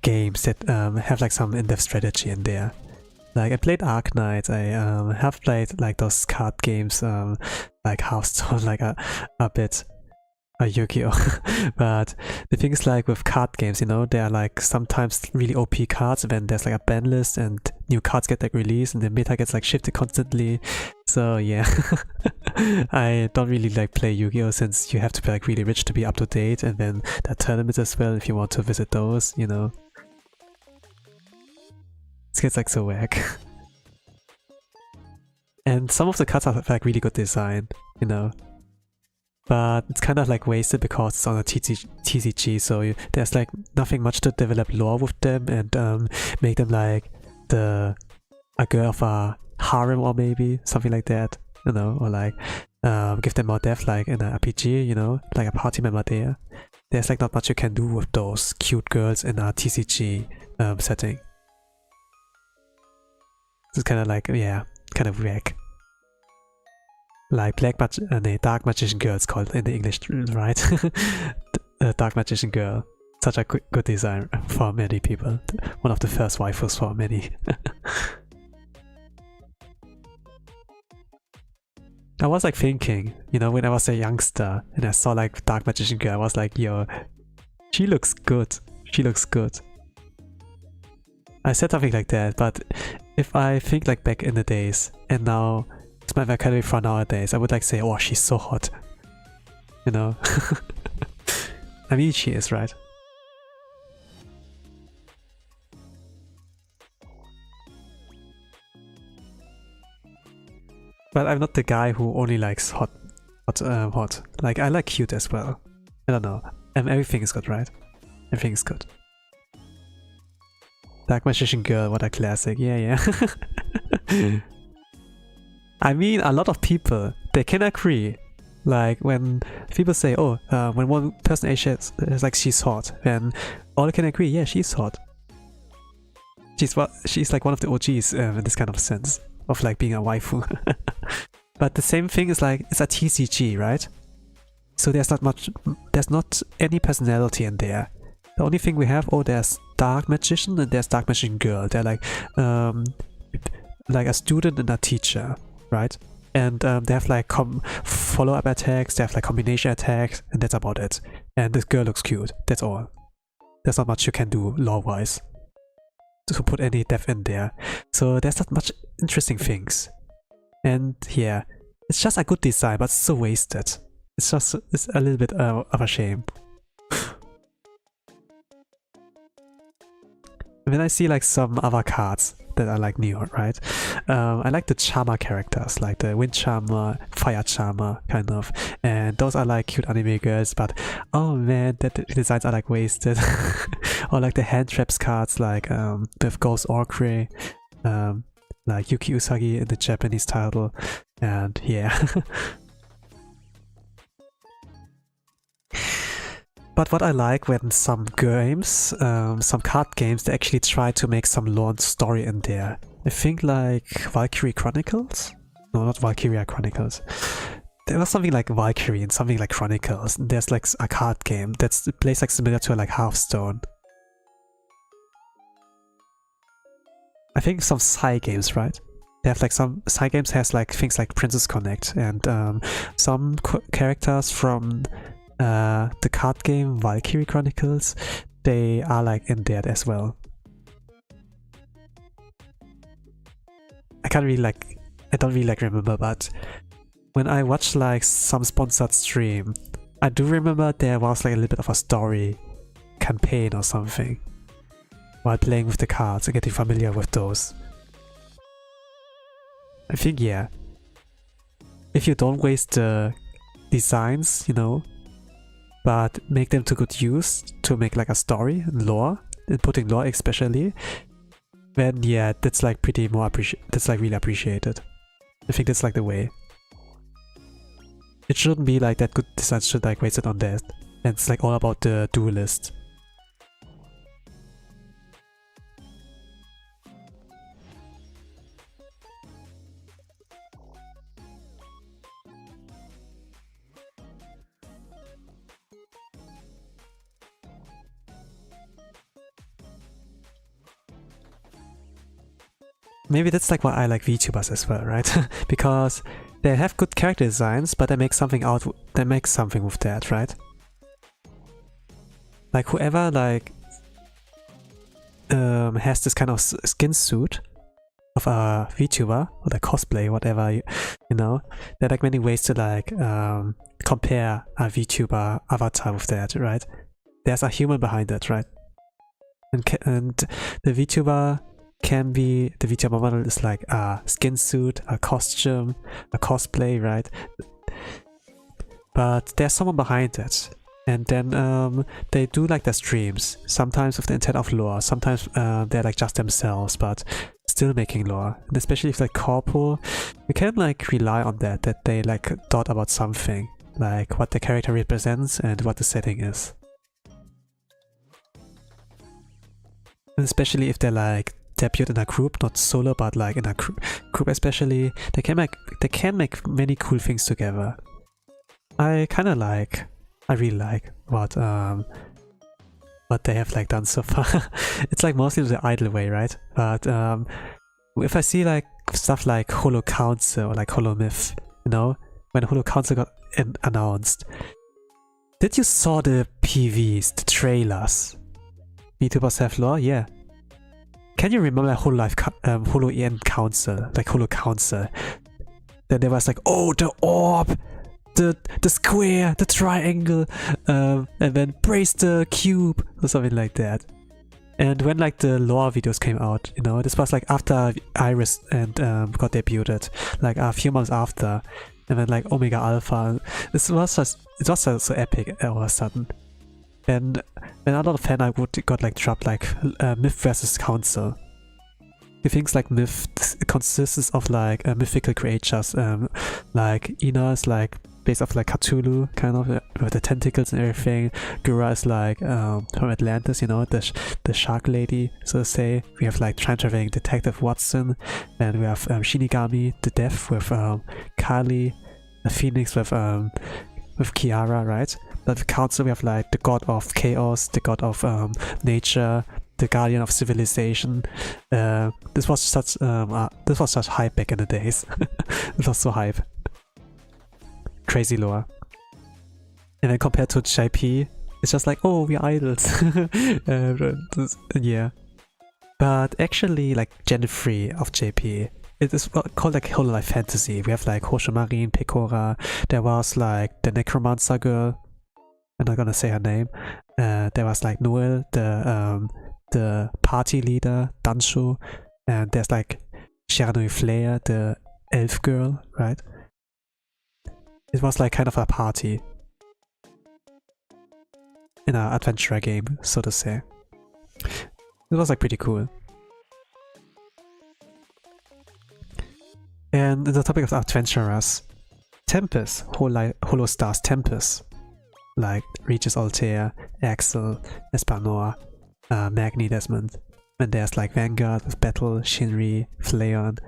games that have like some in-depth strategy in there. Like I played Arknight, I have played like those card games like Hearthstone, like a bit Yu-Gi-Oh! But the thing is, like with card games, you know, there are like sometimes really OP cards when there's like a ban list and new cards get like released and the meta gets like shifted constantly. So yeah, I don't really like play Yu-Gi-Oh! Since you have to be like really rich to be up to date, and then there are tournaments as well if you want to visit those, you know. It gets like so whack. And some of the cards have like really good design, you know. But it's kind of like wasted because it's on a TCG, so there's like nothing much to develop lore with them and make them like a girl of a harem or maybe something like that, you know, or like give them more depth like in an RPG, you know, like a party member there. There's like not much you can do with those cute girls in a TCG setting. It's kind of like, yeah, kind of whack. Like Dark Magician Girl it's called in the English, right? Dark Magician Girl. Such a good design for many people. One of the first waifus for many. I was like thinking, you know, when I was a youngster and I saw like Dark Magician Girl, I was like, yo, she looks good. She looks good. I said something like that, but if I think like back in the days and now it's my vocabulary for nowadays, I would like say, oh, she's so hot. You know? I mean, she is, right? But I'm not the guy who only likes hot. Like, I like cute as well. I don't know. Everything is good, right? Everything is good. Dark Magician Girl, what a classic. Yeah, yeah. I mean, a lot of people, they can agree. Like, when people say, oh, when one person is like, she's hot, then all can agree, yeah, she's hot. She's like one of the OGs in this kind of sense, of like being a waifu. But the same thing is like, it's a TCG, right? So there's not any personality in there. The only thing we have, oh, there's Dark Magician and there's Dark Magician Girl. They're like a student and a teacher, right? And they have like follow-up attacks, they have like combination attacks, and that's about it. And this girl looks cute, that's all. There's not much you can do lore-wise to put any depth in there. So there's not much interesting things. And yeah, it's just a good design, but so wasted. It's a little bit of a shame. When I see like some other cards that are like new, right? I like the Charmer characters, like the Wind Charmer, Fire Charmer, kind of. And those are like cute anime girls, but oh man, the designs are like wasted. Or like the Hand Traps cards, like with Ghost Orcre, like Yuki Usagi in the Japanese title, and yeah. But what I like when some games, some card games, they actually try to make some lore and story in there. I think like Valkyrie Chronicles? No, not Valkyria Chronicles. There was something like Valkyrie and something like Chronicles. And there's like a card game that's plays like similar to like Hearthstone. I think some Psy games, right? They have like some side games has like things like Princess Connect, and some characters from the card game Valkyrie Chronicles, they are like in there as well. I don't really like remember, but when I watched like some sponsored stream, I do remember there was like a little bit of a story campaign or something while playing with the cards and getting familiar with those. I think, yeah, if you don't waste the designs, you know, but make them to good use to make like a story and lore, and putting lore especially, then yeah, that's like that's like really appreciated. I think that's like the way. It shouldn't be like that good designs should like waste it on that. And it's like all about the duelist. Maybe that's like why I like VTubers as well, right? Because they have good character designs, but they make something with that, right? Like whoever like has this kind of skin suit of a VTuber or like cosplay, whatever, you know, there are like many ways to like compare a VTuber avatar with that, right? There's a human behind it, right? And the VTuber can be, the VTuber model is like a skin suit, a costume, a cosplay, right? But there's someone behind it. And then they do like their streams, sometimes with the intent of lore, sometimes they're like just themselves, but still making lore. And especially if like corpo, you can like rely on that they like thought about something, like what the character represents and what the setting is. And especially if they're like debut in a group, not solo, but like in a group especially, they can make many cool things together. I really like what they have like done so far. It's like mostly the idle way, right? But if I see like stuff like Holo Council or like Holo Myth, you know, when Holo Council got announced, did you saw the PVs, the trailers? VTubers have lore, yeah. Can you remember like Hololive, Holo EN Council, like Holo Council? Then there was like, oh, the orb, the square, the triangle, and then praise the cube or something like that. And when like the lore videos came out, you know, this was like after Iris and got debuted, like a few months after, and then like Omega Alpha. It was so epic all of a sudden. And then a lot of fan art got like dropped, like Myth versus Council. He thinks like Myth consists of like mythical creatures, like Ina is like based off like Cthulhu, kind of, with the tentacles and everything. Gura is like from Atlantis, you know, the shark lady, so to say. We have like time traveling detective Watson, and we have Shinigami, the death with Kali, a phoenix with Kiara, right? But the council, we have like the god of chaos, the god of nature, the guardian of civilization. This was such hype back in the days. It was so hype. Crazy lore. And then compared to JP, it's just like, oh, we're idols. Yeah. But actually, like Gen 3 of JP, it is called like Hololive Fantasy. We have like Hoshimarin, Pekora, there was like the Necromancer girl, I'm not gonna say her name. There was like Noel, the party leader, Dansho, and there's like Shiranui Flare, the elf girl, right? It was like kind of a party in an adventure game, so to say. It was like pretty cool. And the topic of adventurers, Tempest, Holo Stars Tempest, like Regis Altair, Axel, Espanor, Magni Desmond. And there's like Vanguard with Battle, Shinri, Flayon,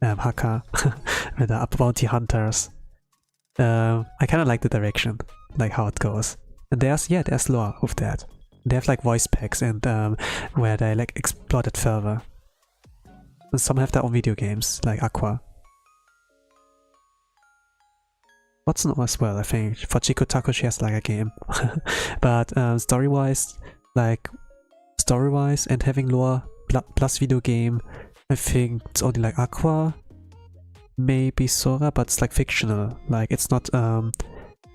Haka, and the Bounty Hunters. I kind of like the direction, like how it goes. And there's lore with that. They have like voice packs and where they like explore it further. And some have their own video games, like Aqua. Watson as well, I think. For Chico Taco she has like a game. But story-wise and having lore plus video game, I think it's only like Aqua, maybe Sora, but it's like fictional. Like it's not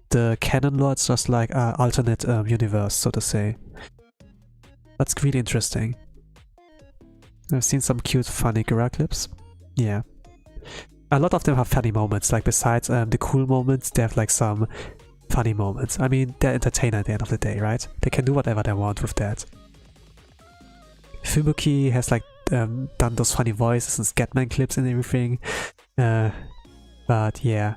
the canon lore, it's just like alternate universe, so to say. That's really interesting. I've seen some cute funny Gura clips. Yeah. A lot of them have funny moments, like besides the cool moments, they have like some funny moments. I mean, they're entertainer at the end of the day, right? They can do whatever they want with that. Fubuki has like done those funny voices and Scatman clips and everything. But yeah.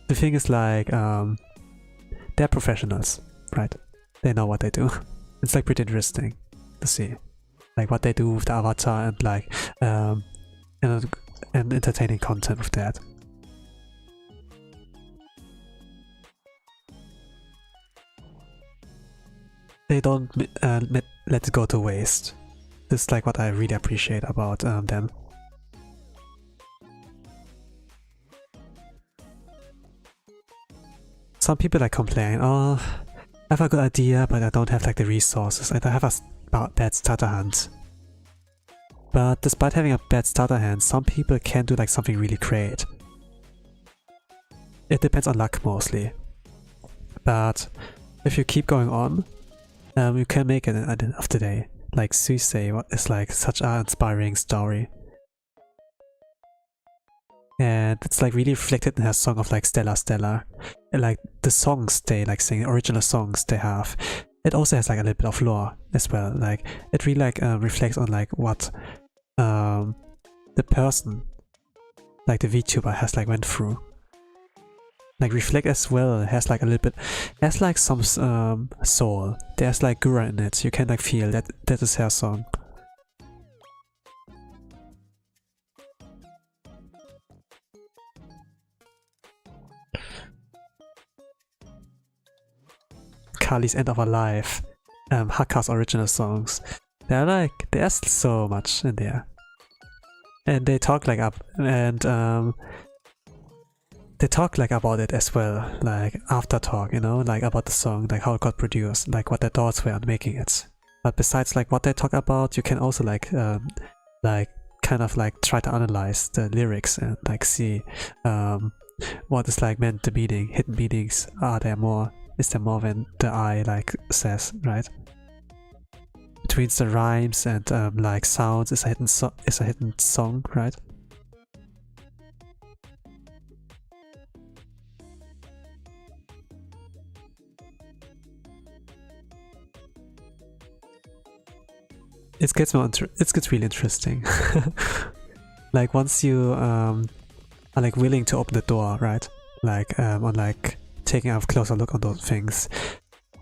The thing is like, they're professionals, right? They know what they do. It's like pretty interesting to see. Like what they do with the avatar and like, and entertaining content with that. They don't let it go to waste. This is like what I really appreciate about them. Some people like complain, oh, I have a good idea, but I don't have like the resources, and I have a bad starter hand. But despite having a bad starter hand, some people can do like something really great. It depends on luck mostly. But if you keep going on, you can make it at the end of the day. Like Suisei is like such an inspiring story. And it's like really reflected in her song of like Stella Stella. And like the songs they like sing, original songs they have. It also has like a little bit of lore as well. Like it really like reflects on like what the person, like the VTuber, has like went through. Like Reflect as well has like a little bit, has like some soul. There's like Gura in it. You can like feel that that is her song. Kali's End of Her Life, Hakka's original songs. There's so much in there. And they talk like they talk like about it as well, like after talk, you know, like about the song, like how it got produced, like what their thoughts were on making it. But besides like what they talk about, you can also like kind of like try to analyze the lyrics and like see what is like meant to meaning, hidden meanings. Are there more? Is there more than the eye like says, right? Between the rhymes and like sounds is a hidden song, right? It gets really interesting. Like once you are like willing to open the door, right? Like on like taking a closer look on those things,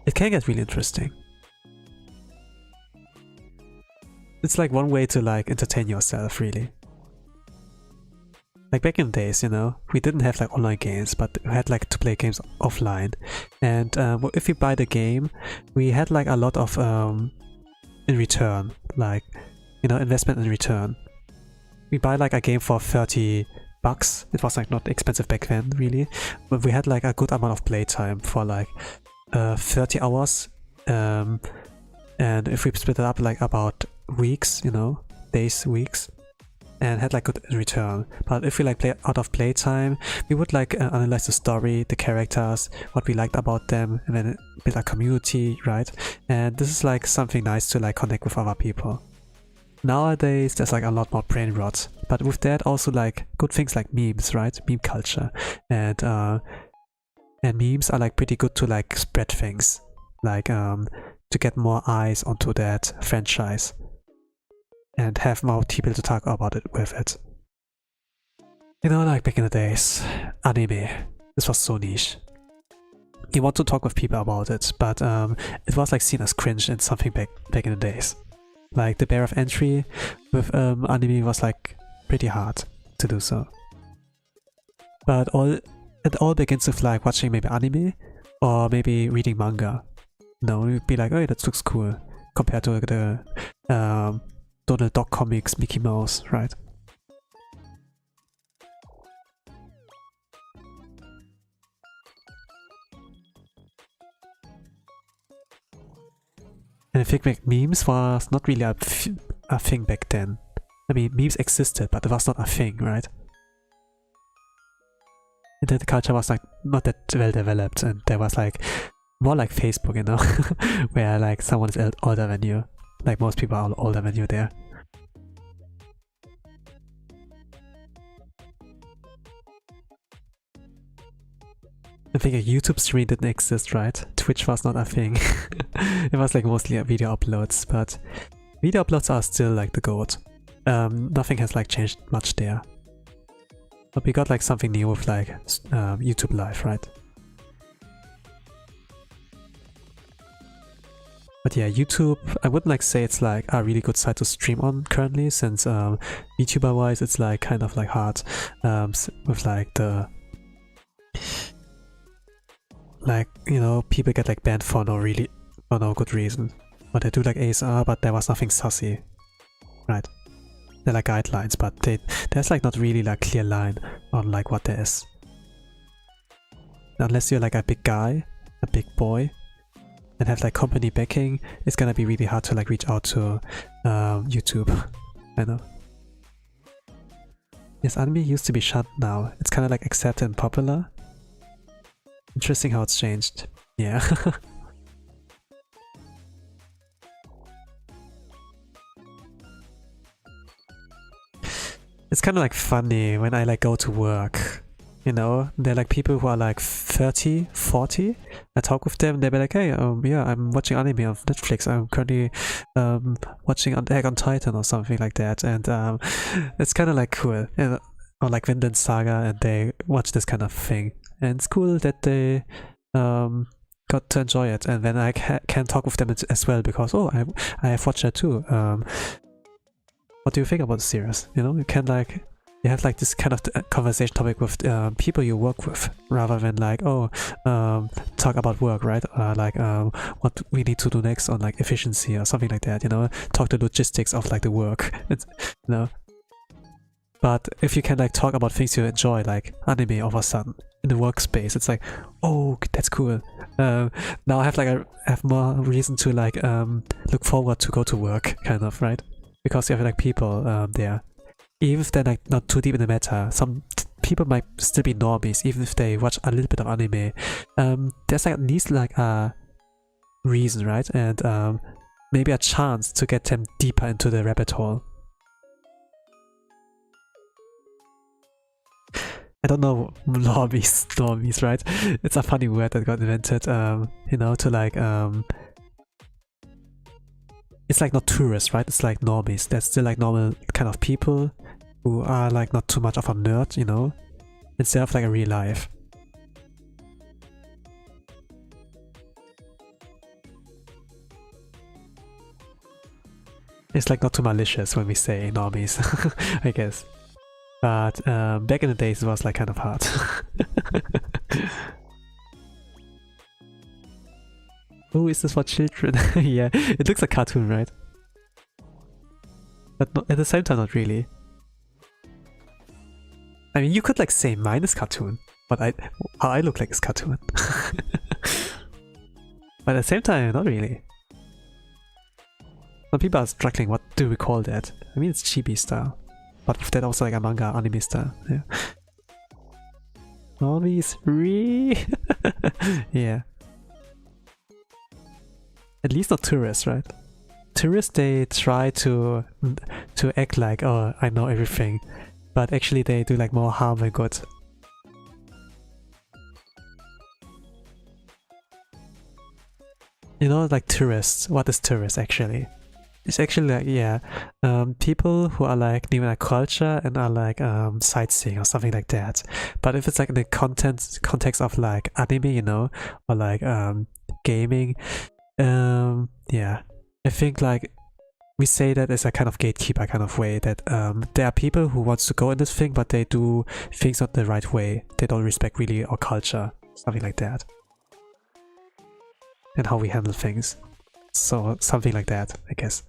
it can get really interesting. It's like one way to like entertain yourself, really. Like back in the days, you know, we didn't have like online games, but we had like to play games offline. And if we buy the game, we had like a lot of in return, like, you know, investment in return. We buy like a game for 30 bucks. It was like not expensive back then, really, but we had like a good amount of playtime for like 30 hours. And if we split it up like about weeks, you know, days, weeks, and had like good return. But if we like play out of playtime, we would like analyze the story, the characters, what we liked about them, and then build a community, right? And this is like something nice to like connect with other people. Nowadays there's like a lot more brain rot, but with that also like good things like memes, right? Meme culture, and memes are like pretty good to like spread things, like to get more eyes onto that franchise and have more people to talk about it with it. You know, like back in the days, anime, this was so niche. You want to talk with people about it, but it was like seen as cringe and something back in the days. Like the barrier of entry with anime was like pretty hard to do so. But it all begins with like watching maybe anime or maybe reading manga. No, you'd be like, oh, that looks cool compared to the Donald Duck comics, Mickey Mouse, right? And I think like memes was not really a thing back then. I mean, memes existed, but it was not a thing, right? Internet culture was like not that well developed, and there was like more like Facebook, you know, where like someone is older than you. Like most people are older than you there. I think a YouTube stream didn't exist, right? Twitch was not a thing. It was like mostly video uploads, but video uploads are still like the goat. Nothing has like changed much there. But we got like something new with like YouTube Live, right? But yeah, YouTube, I wouldn't like say it's like a really good site to stream on currently, since VTuber wise it's like kind of like hard with like the, like, you know, people get like banned for no good reason. But they do like ASR, but there was nothing sussy, right? They're like guidelines, but there's like not really like clear line on like what there is. Unless you're like a big guy, a big boy, and have like company backing, it's gonna be really hard to like reach out to YouTube. I know. Yes, anime used to be shut now. It's kind of like accepted and popular. Interesting how it's changed. Yeah. It's kind of like funny when I like go to work, you know, they're like people who are like 30, 40. I talk with them, they'll be like, hey, yeah, I'm watching anime on Netflix. I'm currently watching Attack on Titan or something like that. And it's kind of like cool. And, or like Vinland Saga, and they watch this kind of thing. And it's cool that they got to enjoy it. And then I can talk with them as well, because, oh, I have watched that too. What do you think about the series? You know, you can like, you have like this kind of conversation topic with people you work with, rather than like, oh, talk about work, right? Like what we need to do next on like efficiency or something like that, you know? Talk the logistics of like the work, it's, you know? But if you can like talk about things you enjoy, like anime all of a sudden in the workspace, it's like, oh, that's cool. Now I have like I have more reason to like look forward to go to work, kind of, right? Because you have like people there. Even if they're like not too deep in the meta, some people might still be normies, even if they watch a little bit of anime. There's like at least like a reason, right? And maybe a chance to get them deeper into the rabbit hole. I don't know, normies, right? It's a funny word that got invented, you know, to like it's like not tourists, right? It's like normies. That's still like normal kind of people who are like not too much of a nerd, you know, instead of like a real life. It's like not too malicious when we say normies, I guess. But back in the days it was like kind of hard. Oh, is this for children? Yeah, it looks like a cartoon, right? But not, at the same time, not really. I mean, you could like say mine is cartoon, but how I look like is cartoon. But at the same time, not really. Some people are struggling, what do we call that? I mean, it's chibi style. But with that also like a manga anime style, yeah. Normies, yeah. At least not tourists, right? Tourists, they try to act like, oh, I know everything, but actually they do like more harm than good. You know, like tourists. What is tourist actually? It's actually like, yeah, people who are like new in a culture and are like sightseeing or something like that. But if it's like in the context of like anime, you know, or like gaming, yeah, I think like we say that as a kind of gatekeeper kind of way, that there are people who wants to go in this thing, but they do things not the right way. They don't respect really our culture, something like that, and how we handle things. So something like that, I guess.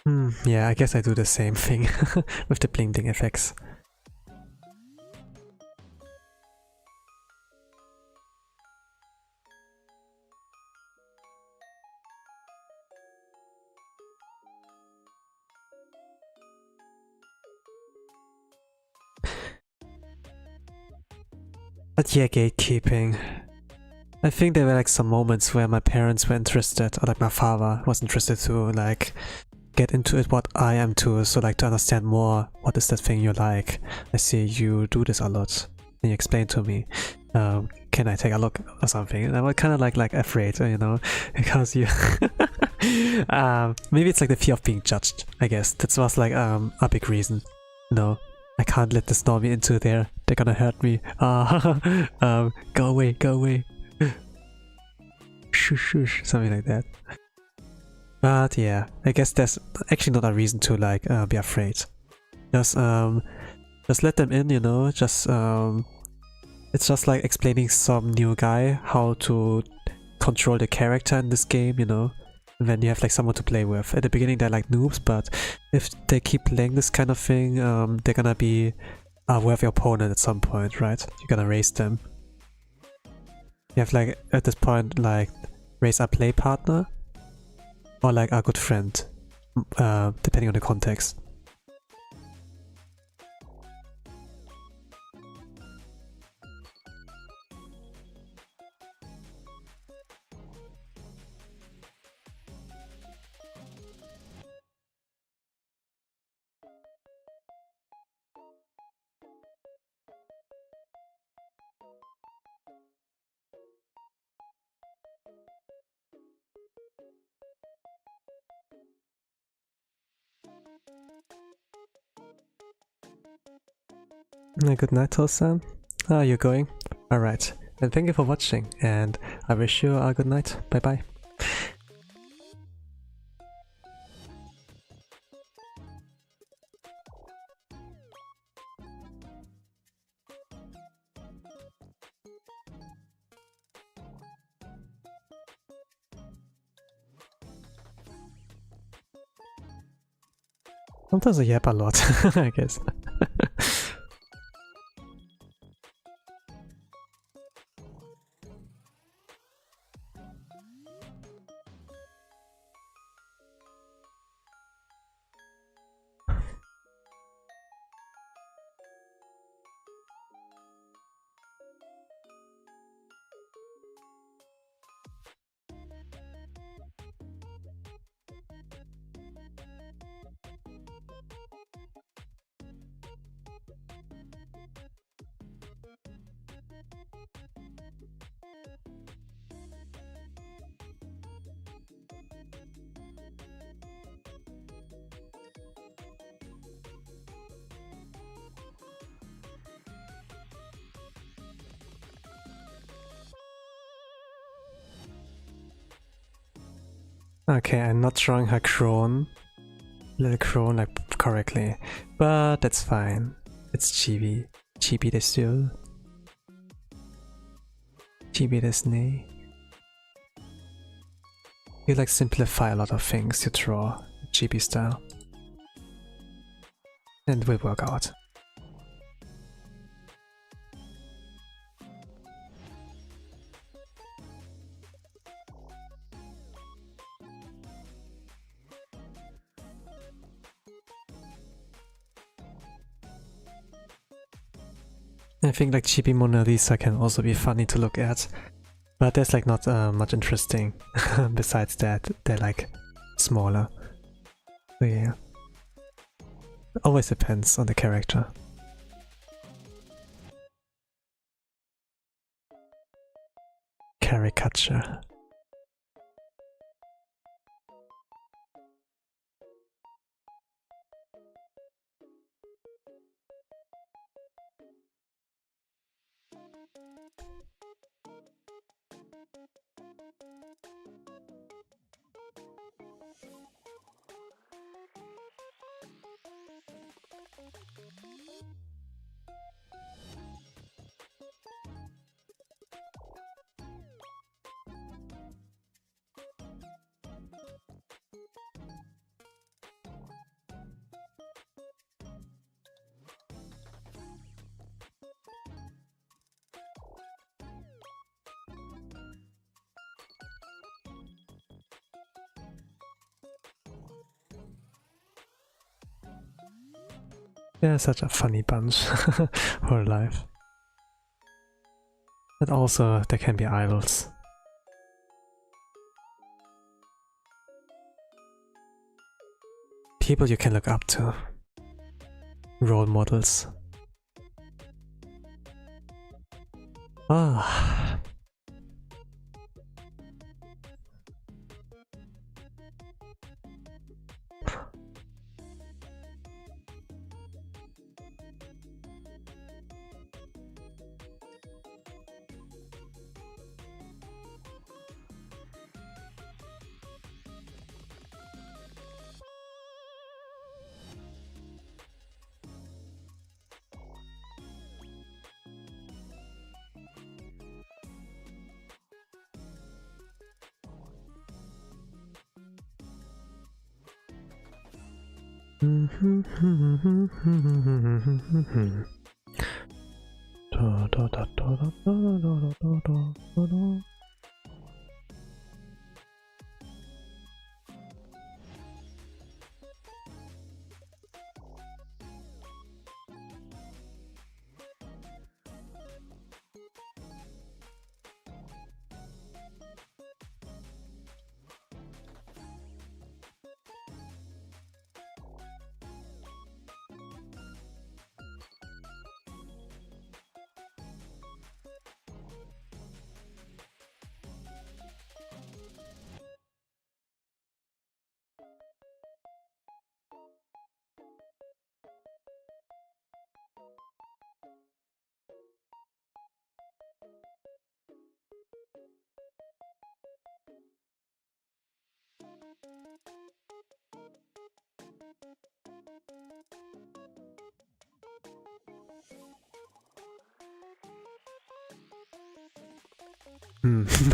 Yeah, I guess I do the same thing with the bling bling effects. But yeah, gatekeeping. I think there were like some moments where my parents were interested, or like my father was interested to like get into it what I am too, so like to understand more what is that thing you like. I see you do this a lot. Can you explain to me? Can I take a look or something? And I was kind of like afraid, you know, because you maybe it's like the fear of being judged, I guess. That was like a big reason. You know, I can't let the Stormy into there. They're gonna hurt me. Go away, go away. Shush, shush, something like that. But yeah, I guess there's actually not a reason to like be afraid. Just let them in, you know. Just it's just like explaining some new guy how to control the character in this game, you know. And then you have like someone to play with. At the beginning they're like noobs, but if they keep playing this kind of thing, they're gonna be a worthy opponent at some point, right? You're gonna raise them. You have like at this point like raise a play partner or like a good friend, depending on the context. Good night, Tosan. Ah, you're going? Alright. And thank you for watching, and I wish you a good night. Bye bye. Sometimes I yap a lot, I guess. Okay, I'm not drawing her crone, little crone like correctly, but that's fine. It's chibi. Chibi desu. Chibi desu ne. You like simplify a lot of things you draw, chibi style. And it will work out. I think like chibi Mona Lisa can also be funny to look at, but there's like not much interesting besides that. They're like smaller. So yeah, it always depends on the character. Caricature. They're such a funny bunch. Hololive. But also, there can be idols. People you can look up to. Role models. Ah.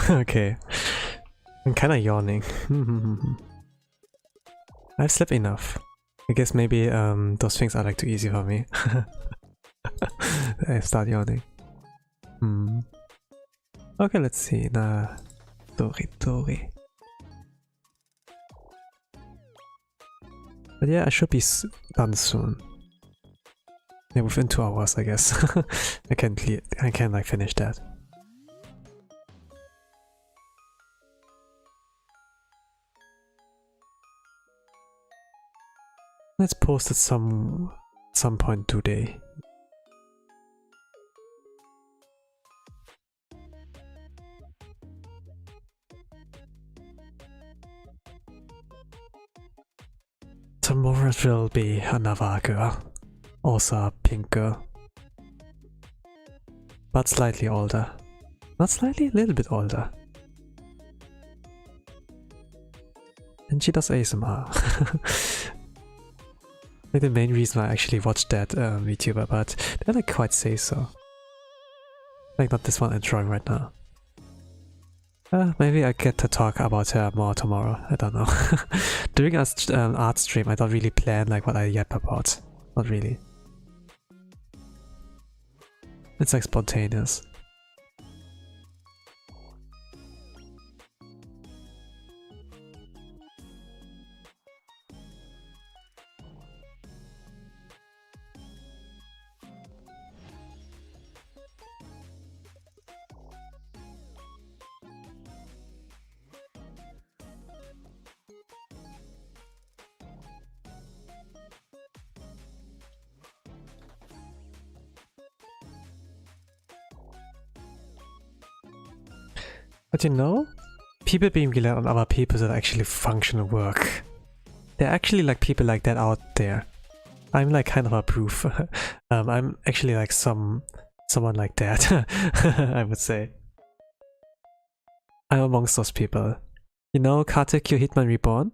Okay. I'm kinda yawning. I've slept enough. I guess maybe those things are like too easy for me. I start yawning. Okay, let's see. Tori. But yeah, I should be done soon. Yeah, within 2 hours, I guess. I can like finish that. Let's post it some point today. Tomorrow it will be another girl, also a pink girl, but slightly older. Not slightly, a little bit older. And she does ASMR. Like the main reason I actually watched that VTuber, but they like quite say so. Like not this one I'm drawing right now. Maybe I get to talk about her more tomorrow, I don't know. During an art stream I don't really plan like what I yap about. Not really. It's like spontaneous. But you know, people being reliant on other people that actually function and work. There are actually like people like that out there. I'm like kind of a proof. I'm actually like someone like that, I would say. I'm amongst those people. You know, kyatto Hitman Reborn?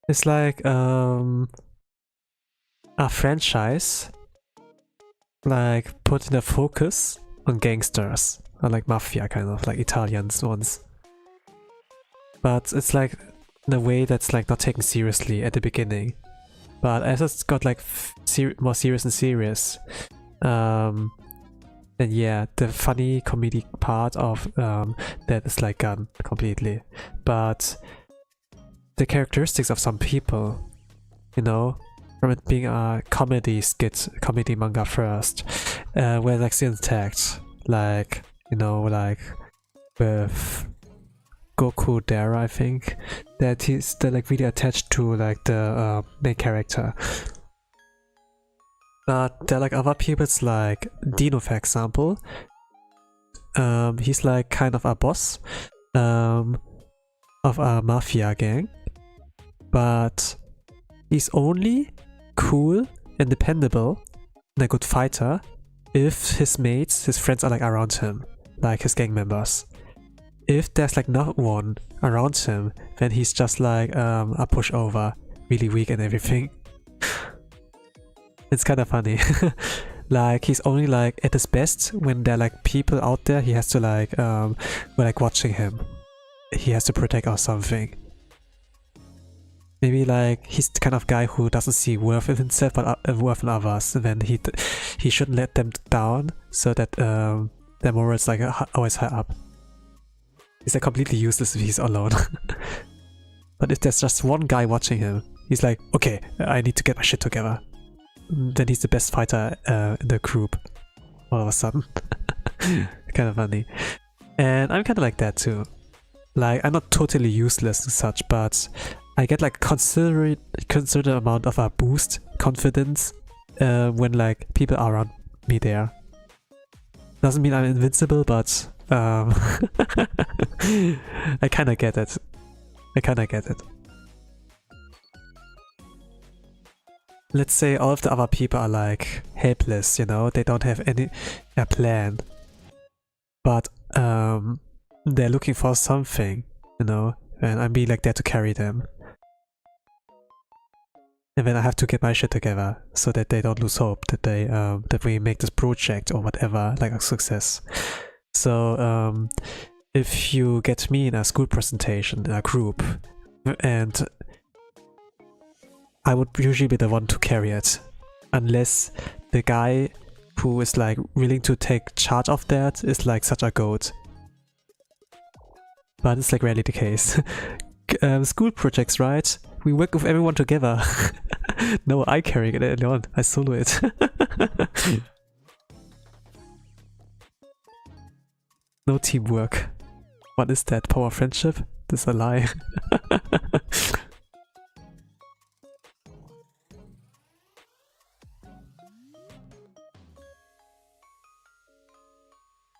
It's like a franchise like putting a focus on gangsters. Or like mafia, kind of like Italian ones. But it's like in a way that's like not taken seriously at the beginning. But as it's got like more serious and serious, then yeah, the funny comedic part of that is like gone completely. But the characteristics of some people, you know, from it being a comedy skit, comedy manga first, where like the intact, like, you know, like with Goku there, I think, that they're like really attached to like the main character. But there are like other people, it's like Dino, for example. He's like kind of a boss of a mafia gang, but he's only cool and dependable and a good fighter if his mates, his friends are like around him, like his gang members. If there's like not one around him, then he's just like a pushover, really weak and everything. It's kind of funny. Like he's only like at his best when there are like people out there he has to like who are like watching him. He has to protect or something. Maybe like he's the kind of guy who doesn't see worth in himself but worth in others, and then he shouldn't let them down so that their morals like always high up. He's like completely useless if he's alone. But if there's just one guy watching him, he's like, okay, I need to get my shit together. Then he's the best fighter in the group all of a sudden. Kind of funny. And I'm kind of like that too. Like, I'm not totally useless and such, but I get like considerate amount of a boost, confidence, when like people are around me there. Doesn't mean I'm invincible, but I kind of get it. Let's say all of the other people are like helpless, you know, they don't have a plan, but they're looking for something, you know, and I'm be like there to carry them. And then I have to get my shit together so that they don't lose hope that they that we make this project or whatever like a success. So if you get me in a school presentation in a group, and I would usually be the one to carry it, unless the guy who is like willing to take charge of that is like such a goat. But it's like rarely the case. School projects, right? We work with everyone together. No, I carry it alone. I solo it. No teamwork. What is that? Power of friendship? This is a lie.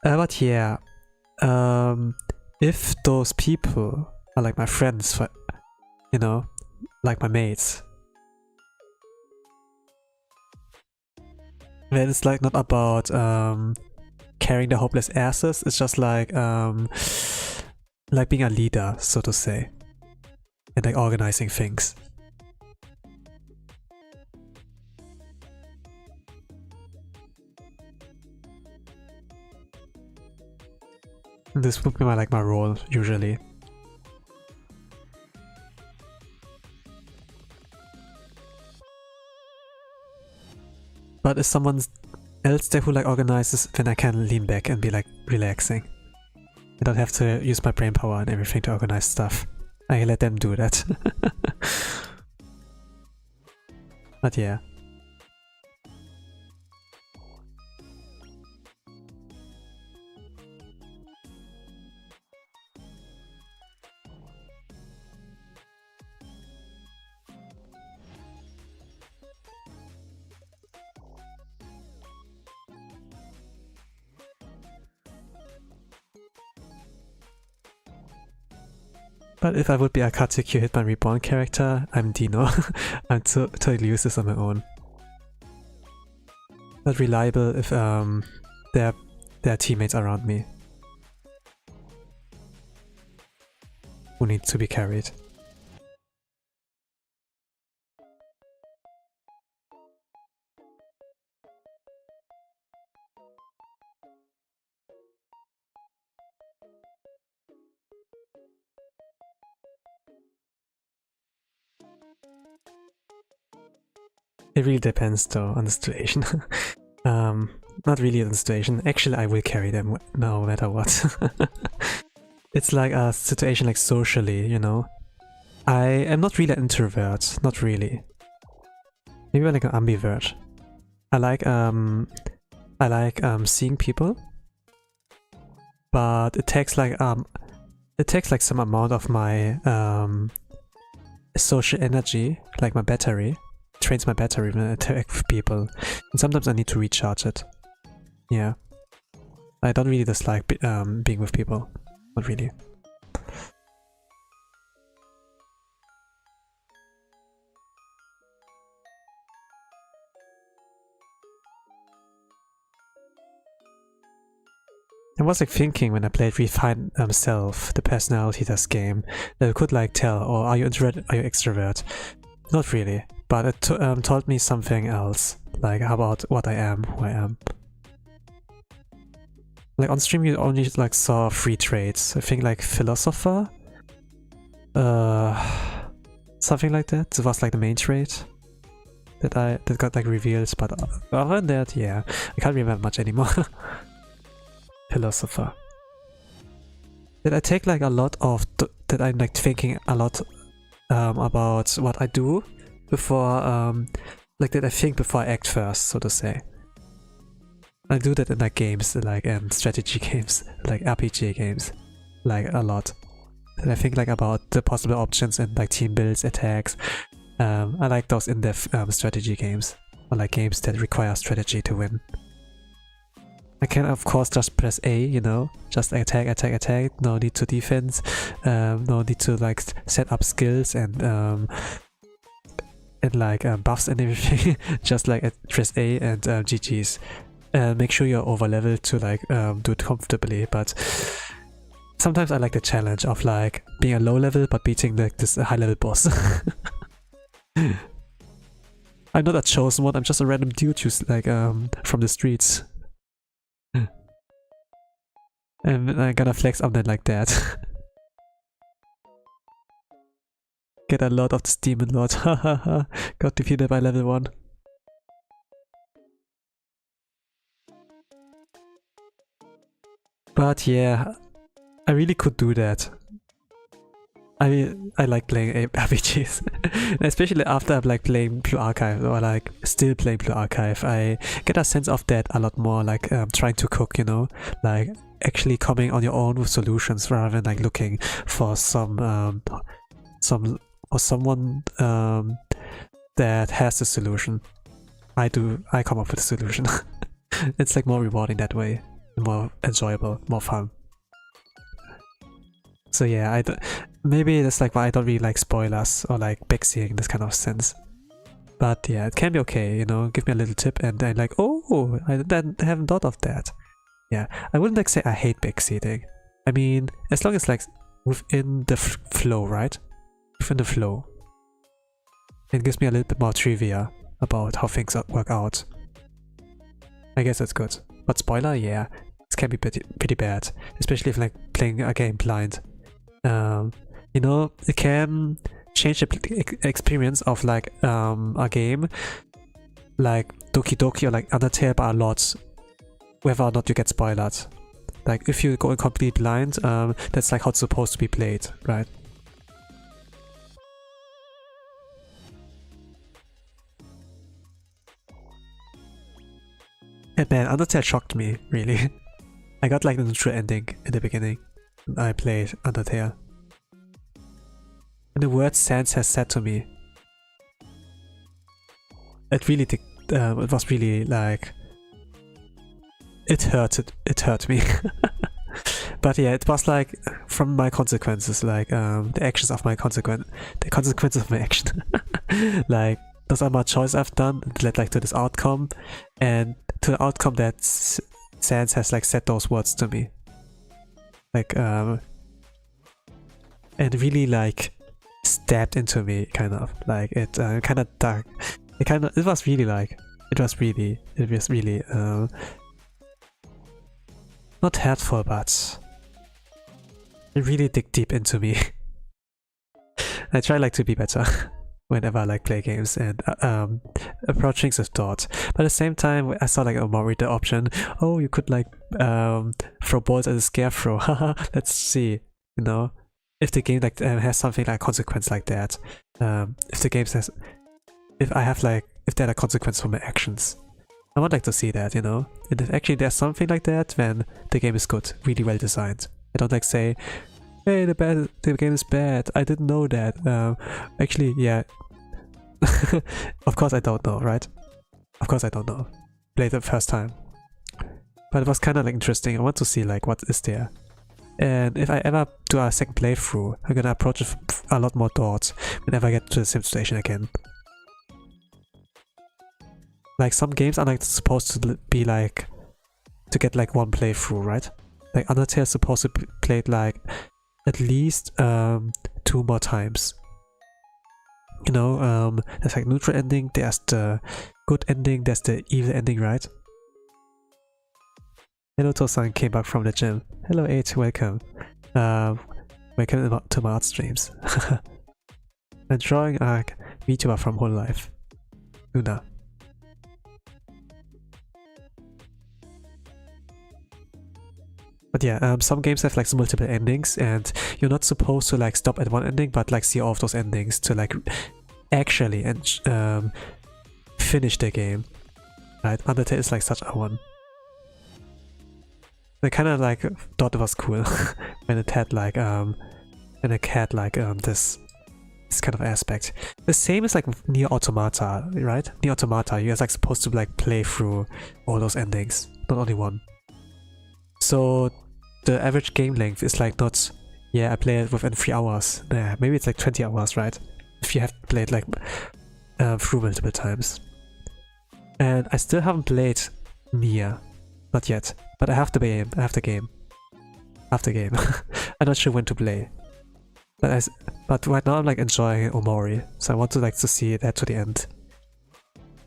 But yeah, if those people are like my friends, you know, like my mates, then it's like not about carrying the hopeless asses. It's just like being a leader, so to say, and like organizing things. This would be my role usually. But if someone else there who like organizes, then I can lean back and be like relaxing. I don't have to use my brain power and everything to organize stuff. I let them do that. But yeah. But if I would be a Katekyo Hitman Reborn character, I'm Dino. I'm totally useless on my own. Not reliable if there are teammates around me who need to be carried. It really depends though on the situation. Not really on the situation. Actually, I will carry them no matter what. It's like a situation like socially, you know. I am not really an introvert, not really. Maybe like an ambivert. I like seeing people, but it takes like some amount of my social energy, like my battery. It drains my battery when I interact with people, and sometimes I need to recharge it. Yeah, I don't really dislike being with people, not really. I was like thinking when I played Refine Self, the personality test game, that it could like tell, or are you introvert, are you extrovert? Not really, but it told me something else, like about what I am, who I am. Like on stream you only like saw 3 traits, I think like philosopher, something like that. It was like the main trait that got like revealed, but other than that, yeah, I can't remember much anymore. Philosopher. Did I take like a lot of that I'm like thinking a lot about what I do before like did I think before I act first, so to say. I do that in like games, like strategy games, like RPG games, like a lot. And I think like about the possible options and like team builds, attacks. I like those in-depth strategy games, or like games that require strategy to win. I can of course just press A, you know, just attack, attack, attack, no need to defense, no need to like set up skills and like buffs and everything, just like press A and GG's. Make sure you're over leveled to like do it comfortably, but sometimes I like the challenge of like being a low level but beating like this high level boss. I'm not a chosen one, I'm just a random dude who's like from the streets. And I'm gonna flex on that like that. Get a lot of this demon lord, hahaha. Got defeated by level 1. But yeah, I really could do that. I like playing RPGs, especially after I'm like playing Blue Archive or like still playing Blue Archive. I get a sense of that a lot more, like trying to cook, you know, like actually coming on your own with solutions rather than like looking for someone that has the solution. I come up with a solution. It's like more rewarding that way, more enjoyable, more fun. So yeah, maybe that's like why I don't really like spoilers or like backseeing this kind of sense. But yeah, it can be okay, you know, give me a little tip and I'm like, oh, I haven't thought of that. Yeah, I wouldn't like say I hate backseating. I mean, as long as like within the flow, right? Within the flow. It gives me a little bit more trivia about how things work out. I guess that's good. But spoiler, yeah, it can be pretty bad, especially if like playing a game blind. You know, it can change the experience of like a game like Doki Doki or like Undertale by a lot, whether or not you get spoiled. Like if you go in complete blind, that's like how it's supposed to be played, right? And man, Undertale shocked me, really. I got like the neutral ending in the beginning when I played Undertale. And the words Sans has said to me, it really did, it was really like, it hurt me. But yeah, it was like from my consequences, like the actions of my the consequences of my action. Like those are my choices I've done, it led like to this outcome, and to the outcome that Sans has like said those words to me. Like and really like stabbed into me, kind of like it kind of dark. It was really not hurtful, but it really dig deep into me. I try like to be better whenever I like play games and approach things with thought. But at the same time, I saw like Himemori the option. Oh, you could like throw balls as a scarecrow. Haha, let's see. You know, if the game like has something like consequence like that. If the game says, if I have like if there are consequences for my actions. I would like to see that, you know? And if actually there's something like that, then the game is good, really well designed. I don't like say, hey, the game is bad, I didn't know that. Actually, yeah. Of course I don't know, right? Of course I don't know. Played it the first time. But it was kind of like interesting. I want to see like what is there. And if I ever do a second playthrough, I'm gonna approach it with a lot more thoughts whenever I get to the same situation again. Like some games are like supposed to be like to get like one playthrough, right? Like Undertale is supposed to be played like at least 2 more times. You know, there's like neutral ending, there's the good ending, there's the evil ending, right? Hello Tosan came back from the gym. Hello 8, welcome. Welcome to my art streams. I'm drawing a VTuber from Hololive. Luna. But yeah, some games have like multiple endings and you're not supposed to like stop at one ending but like see all of those endings to like actually finish the game. Right, Undertale is like such a one. I kind of like thought it was cool when it had like this kind of aspect. The same is like Nier Automata, right? Nier Automata, you're like supposed to like play through all those endings, not only one. So the average game length is like not, yeah, I play it within 3 hours. Nah, maybe it's like 20 hours, right? If you have played like through multiple times. And I still haven't played Nier, not yet. But I have the game. I have the game. I'm not sure when to play. But right now I'm like enjoying Himemori, so I want to like to see that to the end.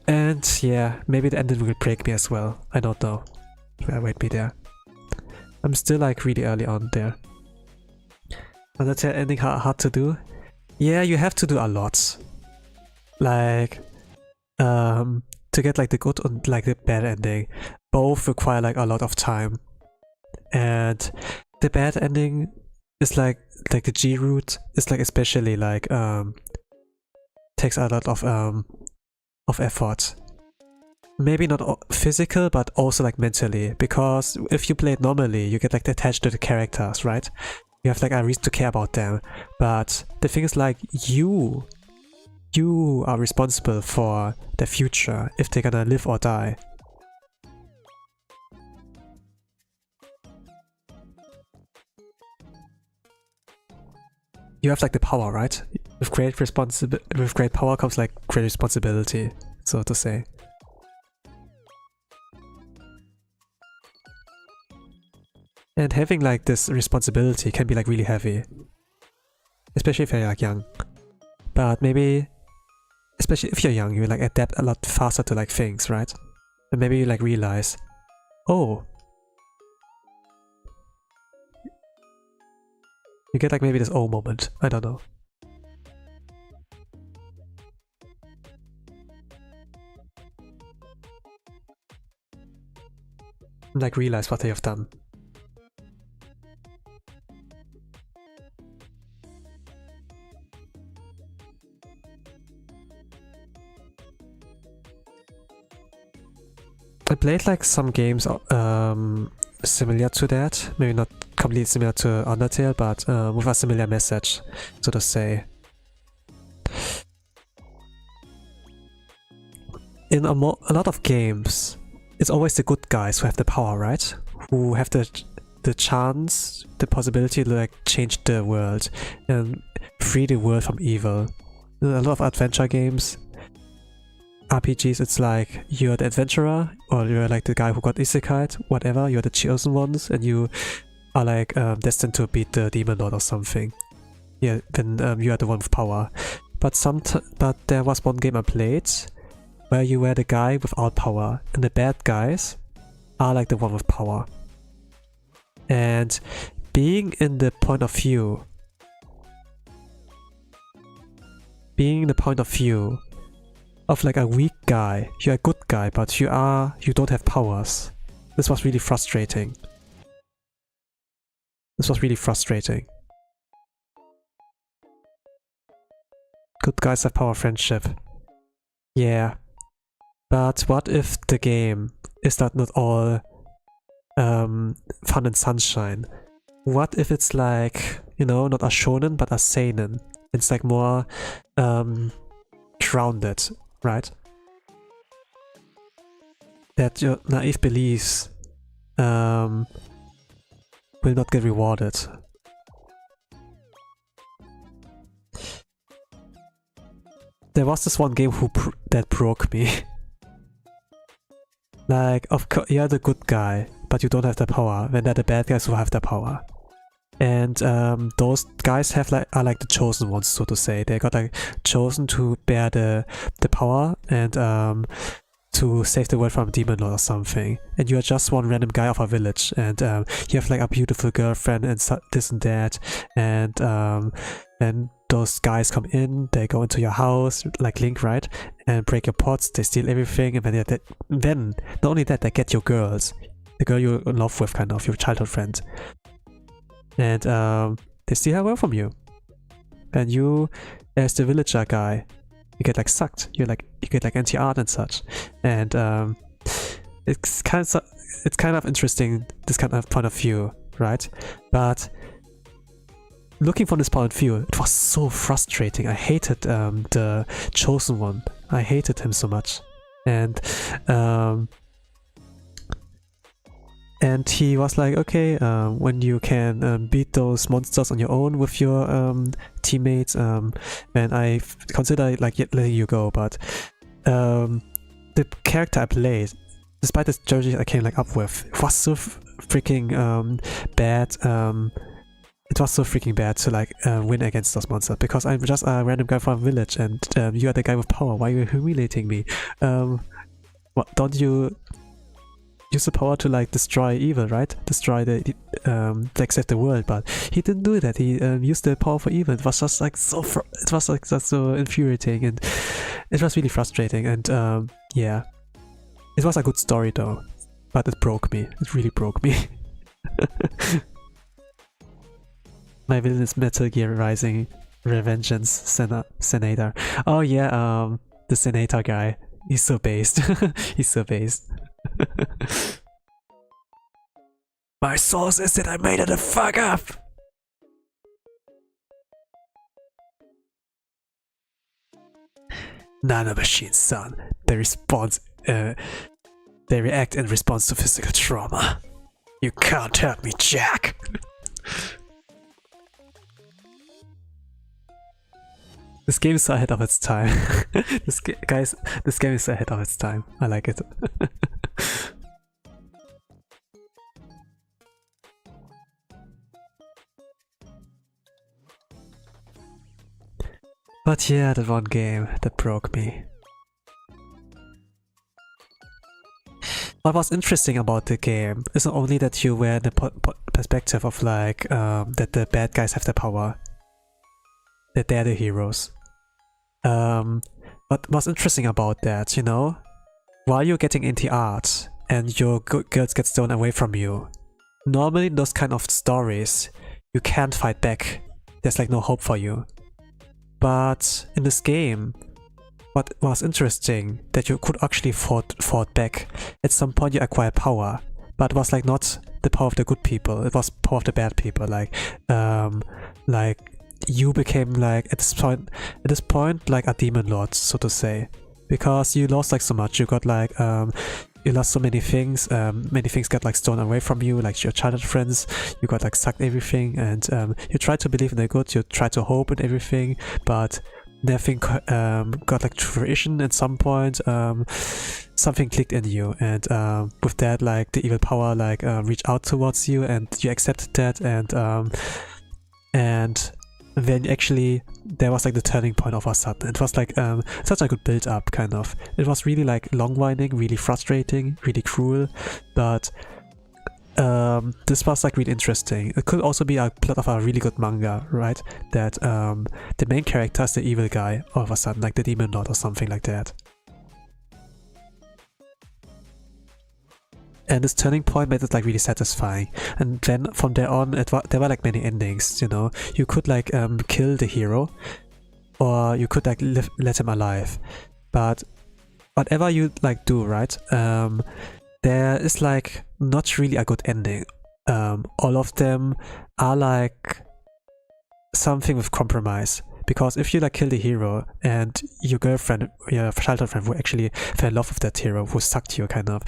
And yeah, maybe the ending will break me as well. I don't know. Wait me there. I'm still like really early on there. Undertale ending hard to do? Yeah, you have to do a lot. Like, to get like the good and like the bad ending, both require like a lot of time. And the bad ending is like the G route is like especially like takes a lot of effort. Maybe not physical, but also like mentally, because if you play it normally, you get like attached to the characters, right? You have like a reason to care about them. But the thing is like you are responsible for their future, if they're gonna live or die. You have like the power, right? With great power comes like great responsibility, so to say. And having like this responsibility can be like really heavy. Especially if you're like young. But maybe, especially if you're young, you like adapt a lot faster to like things, right? And maybe you like realize, oh, you get like maybe this oh moment, I don't know. And like realize what they have done. I played like some games similar to that, maybe not completely similar to Undertale, but with a similar message, so to say. In a lot of games, it's always the good guys who have the power, right? Who have the chance, the possibility to like change the world and free the world from evil. In a lot of adventure games, RPGs, it's like you're the adventurer, or you're like the guy who got isekai'd, whatever, you're the chosen ones, and you are like destined to beat the demon lord or something. Yeah, then you are the one with power. But there was one game I played where you were the guy without power, and the bad guys are like the one with power. And being in the point of view of like a weak guy, you're a good guy, but you don't have powers. This was really frustrating. Good guys have power friendship. Yeah, But what if the game is not all fun and sunshine? What if it's like, you know, not a shonen but a seinen? It's like more grounded, right? That your naive beliefs will not get rewarded. There was this one game that broke me. Like, of course, you're the good guy, but you don't have the power. When they're the bad guys who have the power. And those guys are like the chosen ones, so to say. They got like chosen to bear the power and to save the world from a demon lord or something. And you are just one random guy of a village, and you have like a beautiful girlfriend and this and that. And then those guys come in, they go into your house, like Link, right? And break your pots, they steal everything, and then not only that, they get your girls. The girl you're in love with, kind of, your childhood friend. And they steal her away from you. And you, as the villager guy, you get like sucked. You get like anti-art and such. And it's kind of interesting, this kind of point of view, right? But looking from this point of view, it was so frustrating. I hated the chosen one. I hated him so much. And he was like, okay, when you can beat those monsters on your own with your teammates, and I consider like letting you go, but the character I played, despite the strategy I came like up with, was so freaking bad. It was so freaking bad to like win against those monsters, because I'm just a random guy from a village, and you are the guy with power. Why are you humiliating me? What, don't you use the power to like destroy evil, right? Destroy the like save the world, but he didn't do that. He used the power for evil. It was just like it was like just so infuriating, and it was really frustrating. And yeah, it was a good story though, but it broke me. It really broke me. My villain is Metal Gear Rising Revengeance Senator. Oh yeah, the Senator guy. He's so based. He's so based. My source is that I made it the fuck up! Nanomachines, son. They react in response to physical trauma. You can't hurt me, Jack! This game is so ahead of its time. This game is so ahead of its time. I like it. But yeah, that one game that broke me. What was interesting about the game is not only that you were in the perspective of like that the bad guys have the power, that they're the heroes. What was interesting about that, you know, while you're getting into art and your girls get stolen away from you, normally in those kind of stories, you can't fight back. There's like no hope for you. But in this game, what was interesting, that you could actually fought back. At some point you acquired power, but it was like not the power of the good people, it was power of the bad people. Like you became like at this point like a demon lord, so to say, because you lost like so much. You got like you lost so many things. Many things got like stolen away from you, like your childhood friends. You got like sucked everything, and you tried to believe in the good. You tried to hope in everything, but nothing got like to fruition. At some point, something clicked in you, and with that, like the evil power like reached out towards you, and you accepted that, and then actually there was like the turning point of a sudden. It was like such a good build up, kind of. It was really like long winding, really frustrating, really cruel, but this was like really interesting. It could also be a plot of a really good manga, right? That the main character is the evil guy all of a sudden, like the demon lord or something like that. And this turning point made it like really satisfying. And then from there on, there were like many endings, you know. You could like kill the hero, or you could like let him alive. But whatever you like do, right? There is like not really a good ending. All of them are like something with compromise. Because if you like kill the hero and your girlfriend, your childhood friend who actually fell in love with that hero, who sucked you kind of,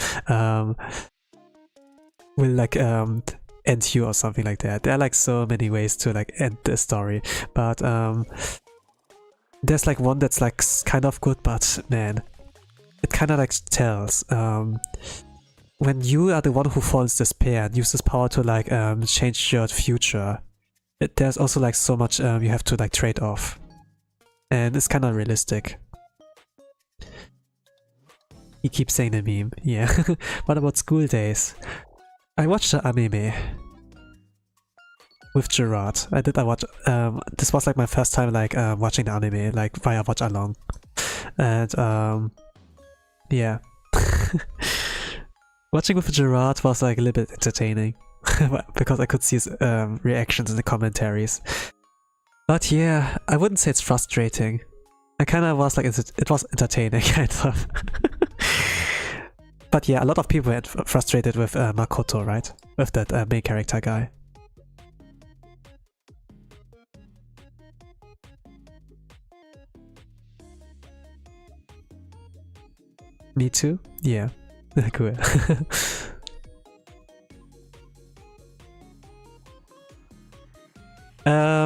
will like end you or something like that. There are like so many ways to like end the story, but there's like one that's like kind of good, but man, it kind of like tells when you are the one who falls despair and uses power to like change your future. There's also like so much you have to like trade off, and it's kind of realistic. He keeps saying the meme, yeah. What about school days? I watched the anime with Gerard. I watch. This was like my first time like watching the anime like via watch along, and yeah, watching with Gerard was like a little bit entertaining. Because I could see his reactions in the commentaries. But yeah, I wouldn't say it's frustrating. I kind of was like, it was entertaining, kind of. But yeah, a lot of people were frustrated with Makoto, right? With that main character guy. Me too? Yeah. Cool.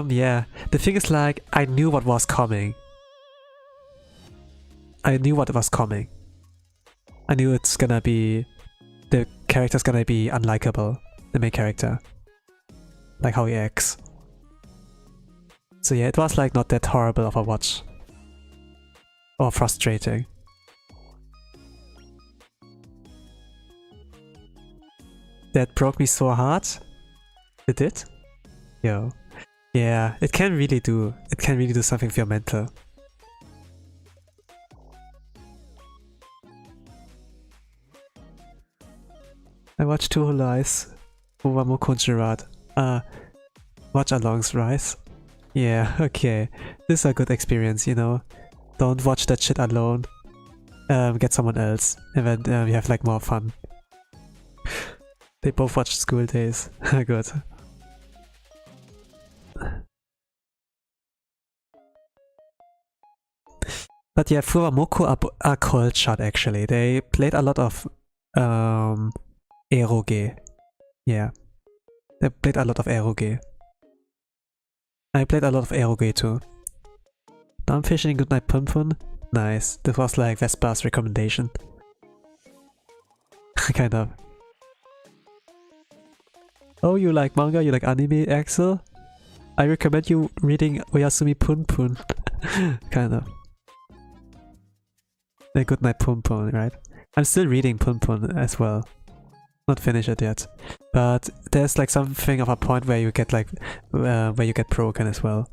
Yeah. The thing is like, I knew what was coming. I knew what was coming. I knew it's gonna be... the character's gonna be unlikable. The main character. Like how he acts. So yeah, it was like not that horrible of a watch. Or frustrating. That broke me so hard. It did? Yo. Yeah, it can really do something for your mental. I watched two Holives. Ovamoko and Gerard. Watch alongs, right? Yeah, okay. This is a good experience, you know. Don't watch that shit alone. Get someone else. And then you have like more fun. They both watched School Days. Good. But yeah, Furamoko are cultured actually. They played a lot of eroge. Yeah. They played a lot of eroge. I played a lot of eroge too. Now I'm fishing Goodnight Pun Pun. Nice. This was like Vespa's recommendation. Kind of. Oh, you like manga? You like anime, Axel? I recommend you reading Oyasumi Pun Pun. Kind of. A Goodnight Pun Pun, right? I'm still reading Pun Pun as well. Not finished it yet. But there's like something of a point where you get like where you get broken as well.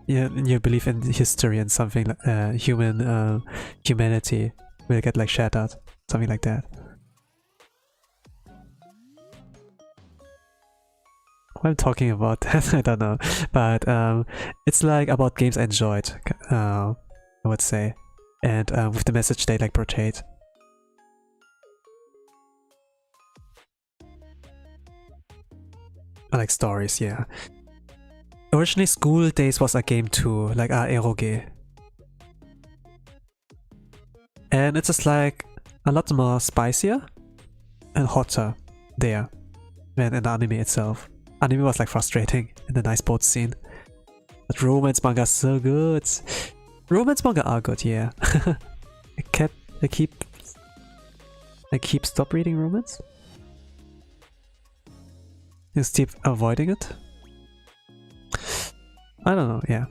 Yeah, you believe in history and something like humanity will get like shattered. Something like that. What I'm talking about that, I don't know. But it's like about games I enjoyed, I would say. And with the message they like portrayed. I like stories, yeah. Originally School Days was a game too, like eroge. And it's just like a lot more spicier and hotter there than in the anime itself. Anime was like frustrating in the nice boat scene. But romance manga is so good. Romance manga are good, yeah. I keep stop reading romance. Just keep avoiding it. I don't know, yeah.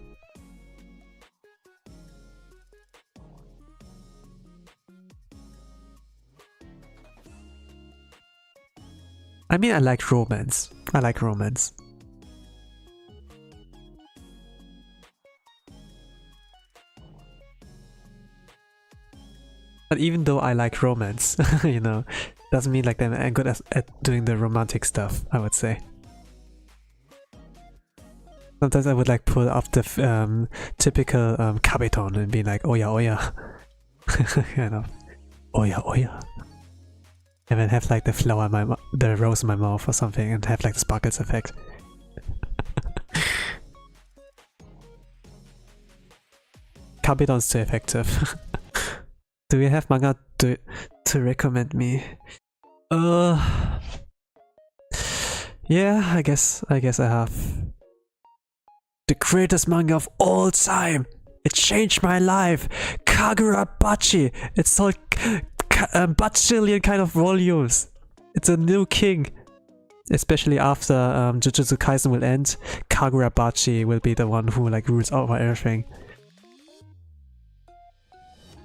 I mean, I like romance. I like romance. But even though I like romance, you know, doesn't mean like I'm good at doing the romantic stuff, I would say. Sometimes I would like pull off the typical kabetone and be like, oh yeah, kind of. Oh yeah, oh yeah. And then have like the flower in my the rose in my mouth or something, and have like the sparkles effect. Kabedon's too effective. Do you have manga to recommend me? Yeah, I guess I have. The greatest manga of all time! It changed my life! Kagurabachi! It's sold bajillion kind of volumes! It's a new king! Especially after Jujutsu Kaisen will end, Kagurabachi will be the one who like rules over everything.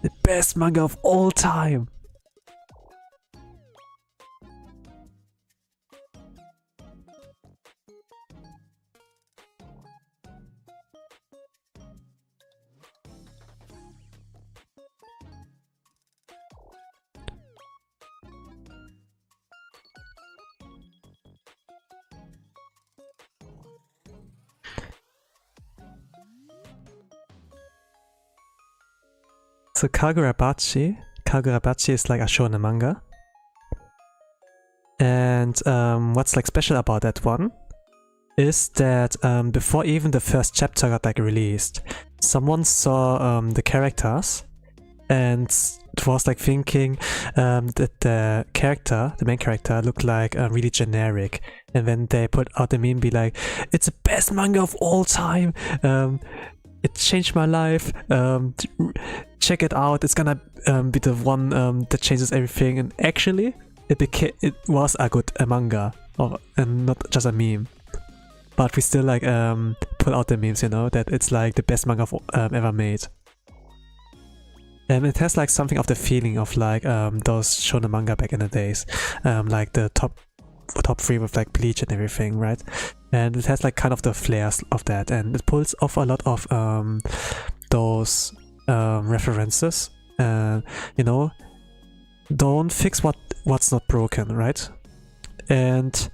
The best manga of all time! So Kagurabachi is like a shonen manga. And what's like special about that one is that before even the first chapter got like released, someone saw the characters and was like thinking that the main character looked like really generic, and then they put out the meme be like, it's the best manga of all time, it changed my life, check it out, it's gonna be the one that changes everything. And actually it was a good manga, and not just a meme. But we still like put out the memes, you know, that it's like the best manga ever made. And it has like something of the feeling of like those shonen manga back in the days, like the top 3 with like Bleach and everything, right? And it has like kind of the flares of that, and it pulls off a lot of those references. You know, don't fix what's not broken, right? And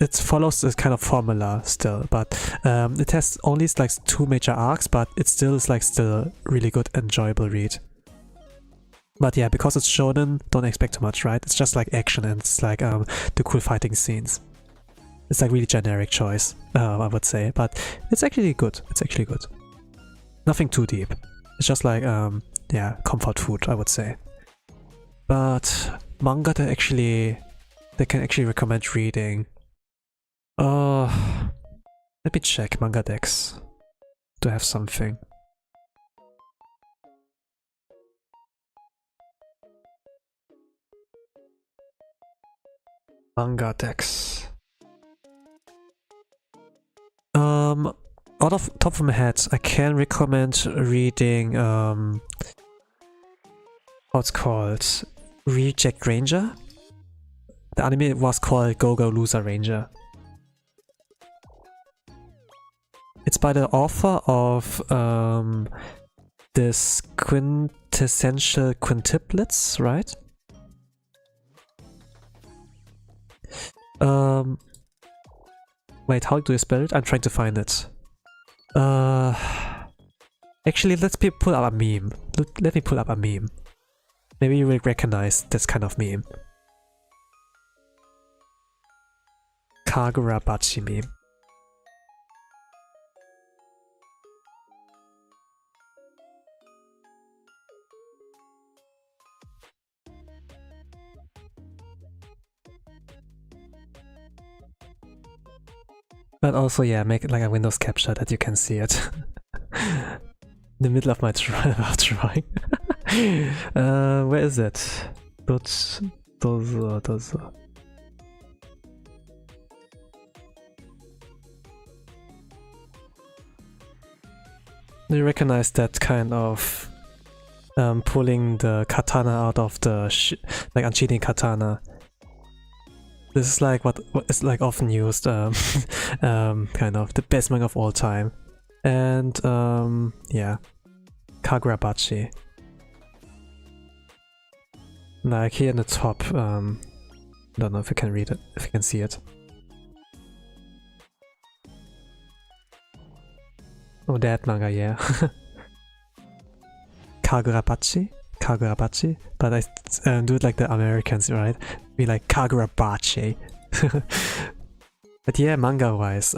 it follows this kind of formula still, but it has only like 2 major arcs, but it still is like still really good, enjoyable read. But yeah, because it's shonen, don't expect too much, right? It's just like action, and it's like the cool fighting scenes. It's like really generic choice, I would say, but it's actually good. It's actually good. Nothing too deep. It's just like yeah, comfort food, I would say. But manga that can actually recommend reading. Let me check manga decks to have something. Manga decks. Out of top of my head, I can recommend reading what's called Reject Ranger. The anime was called Go Go Loser Ranger. It's by the author of this quintessential quintuplets, right? Wait, how do you spell it? I'm trying to find it. Actually, let's pull up a meme. Let me pull up a meme. Maybe you will recognize this kind of meme. Kagurabachi meme. But also, yeah, make it like a Windows capture that you can see it. In the middle of my drawing. Where is it? Does. Do you recognize that kind of pulling the katana out of the like uncheating katana? This is like what is like often used, kind of the best manga of all time. And yeah, Kagurabachi. Like here in the top, don't know if you can read it, if you can see it. Oh, that manga, yeah. Kagurabachi. Kagurabachi, but I do it like the Americans, right? Be like Kagurabachi. But yeah, manga-wise,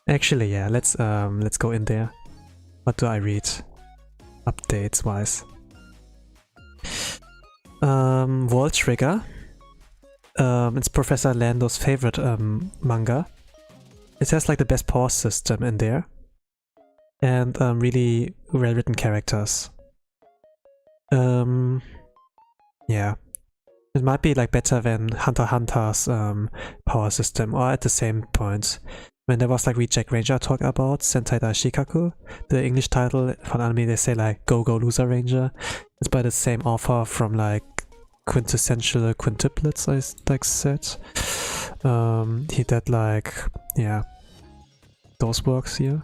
actually, yeah, let's go in there. What do I read? Updates-wise. Wall Trigger. It's Professor Lando's favorite manga. It has like the best pause system in there. And really well-written characters. Yeah. It might be like better than Hunter x Hunter's power system, or at the same point. When there was like Reject Ranger talk about Sentai Daishikaku, the English title for anime, they say like Go Go Loser Ranger. It's by the same author from like Quintessential Quintuplets, I like said. He did like, yeah, those works here.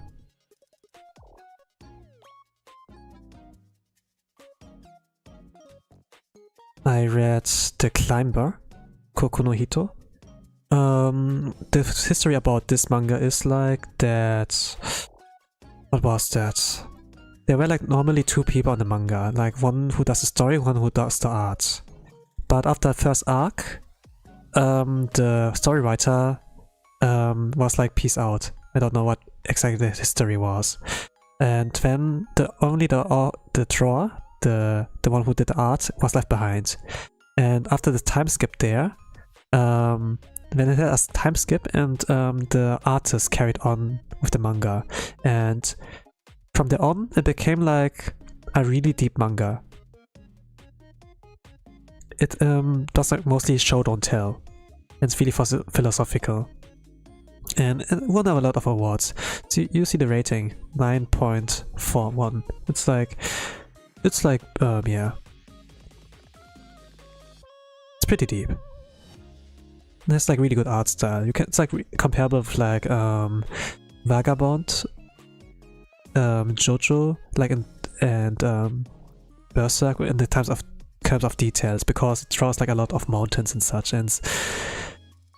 I read The Climber, Koku no Hito. The history about this manga is like that. What was that? There were like normally two people on the manga, like one who does the story, one who does the art. But after the first arc, the story writer was like peace out. I don't know what exactly the history was. And then the drawer, the one who did the art, was left behind. And after the time skip there, then it had a time skip, and the artist carried on with the manga. And from there on, it became like a really deep manga. It does like mostly show don't tell. It's really philosophical. And it won a lot of awards. So you see the rating, 9.41. It's like, yeah. It's pretty deep. There's like really good art style. It's like comparable with like Vagabond, JoJo, like and Berserk in the terms of details, because it draws like a lot of mountains and such. And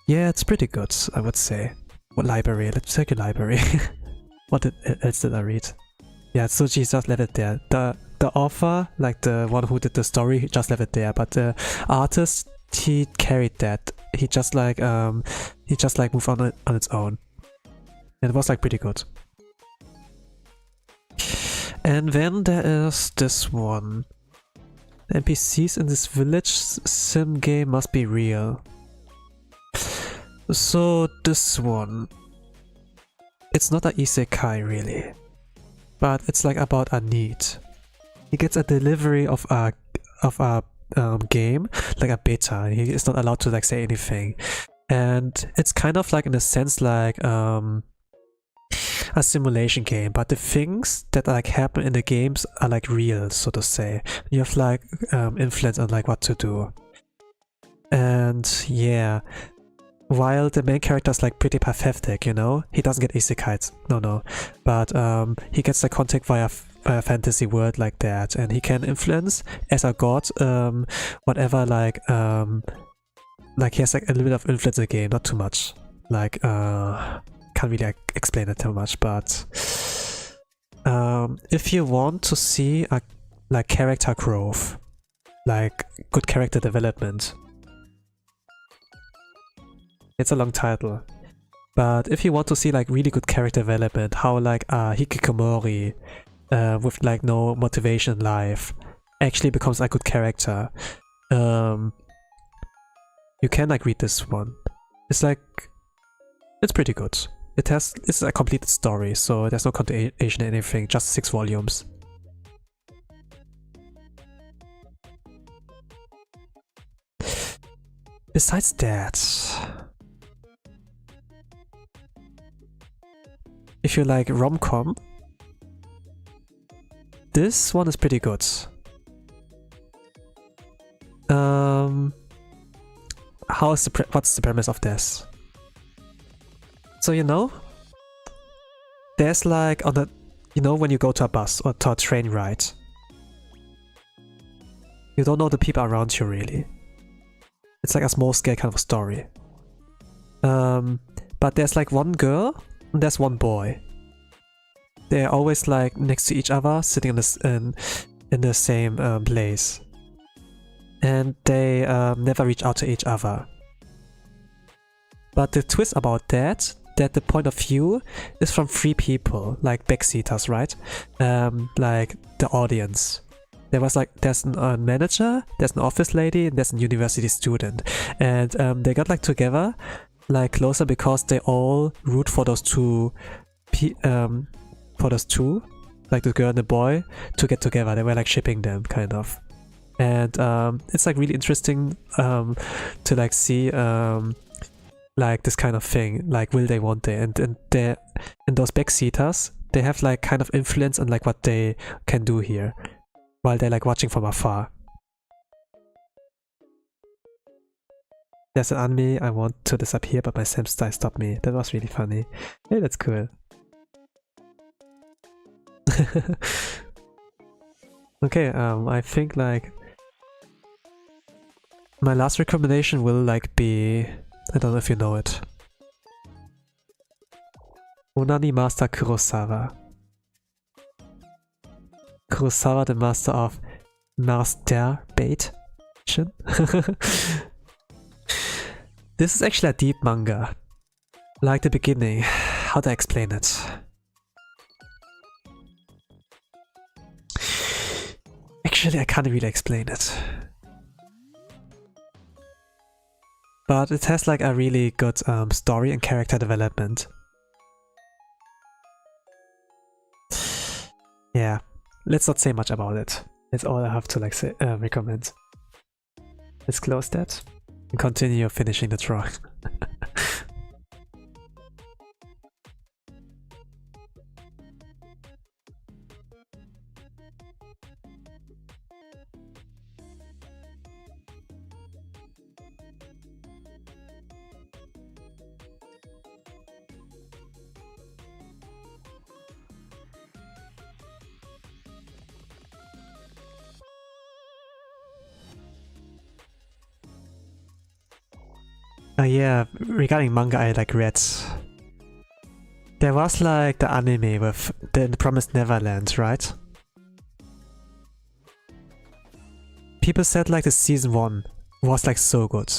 yeah, it's pretty good, I would say. What library? Let's take a library. What else did I read? Yeah, Tsuji just left it there. The author, like the one who did the story, just left it there. But the artist, he carried that. He just like moved on its own. And it was like pretty good. And then there is this one. The NPCs in this village sim game must be real. So this one, it's not an isekai really, but it's like about a need. He gets a delivery of a game, like a beta. He is not allowed to like say anything, and it's kind of like in a sense like a simulation game, but the things that like happen in the games are like real, so to say. You have like influence on like what to do, and yeah. While the main character is like pretty pathetic, you know, he doesn't get isekais, no, but he gets the contact via a fantasy world like that, and he can influence as a god, whatever, like he has like a little bit of influence in the game, not too much. Like can't really explain it too much, but if you want to see a like character growth, like good character development. It's a long title, but if you want to see like really good character development, how like hikikomori with like no motivation in life actually becomes a good character, you can like read this one. It's like, it's pretty good. It's a completed story, so there's no continuation or anything, just 6 volumes. Besides that, if you like rom-com, this one is pretty good. What's the premise of this? So you know, there's like on the, you know, when you go to a bus or to a train ride, you don't know the people around you really. It's like a small scale kind of story. But there's like one girl and there's one boy. they're always like next to each other, sitting in the same place. And they never reach out to each other. But the twist about that the point of view is from 3 people, like backseaters, right? Like the audience. There's a manager, there's an office lady, and there's a university student. And they got like together, like closer because they all root for those two, like the girl and the boy, to get together. They were like shipping them, kind of. And it's like really interesting to like see like this kind of thing, like will they, won't they, and those backseaters, they have like kind of influence on like what they can do here, while they're like watching from afar. There's an anime I want to disappear, but my senpai stopped me. That was really funny. Hey, that's cool. Okay, I think like my last recommendation will like be, I don't know if you know it, Onani Master Kurosawa. Kurosawa, the master of masturbation. This is actually a deep manga. Like the beginning. How do I explain it? Actually, I can't really explain it. But it has like a really good story and character development. Yeah, let's not say much about it. That's all I have to like say, recommend. Let's close that and continue finishing the drawing. Yeah, regarding manga I like read. There was like the anime with the Promised Neverland, right? People said like the season 1 was like so good.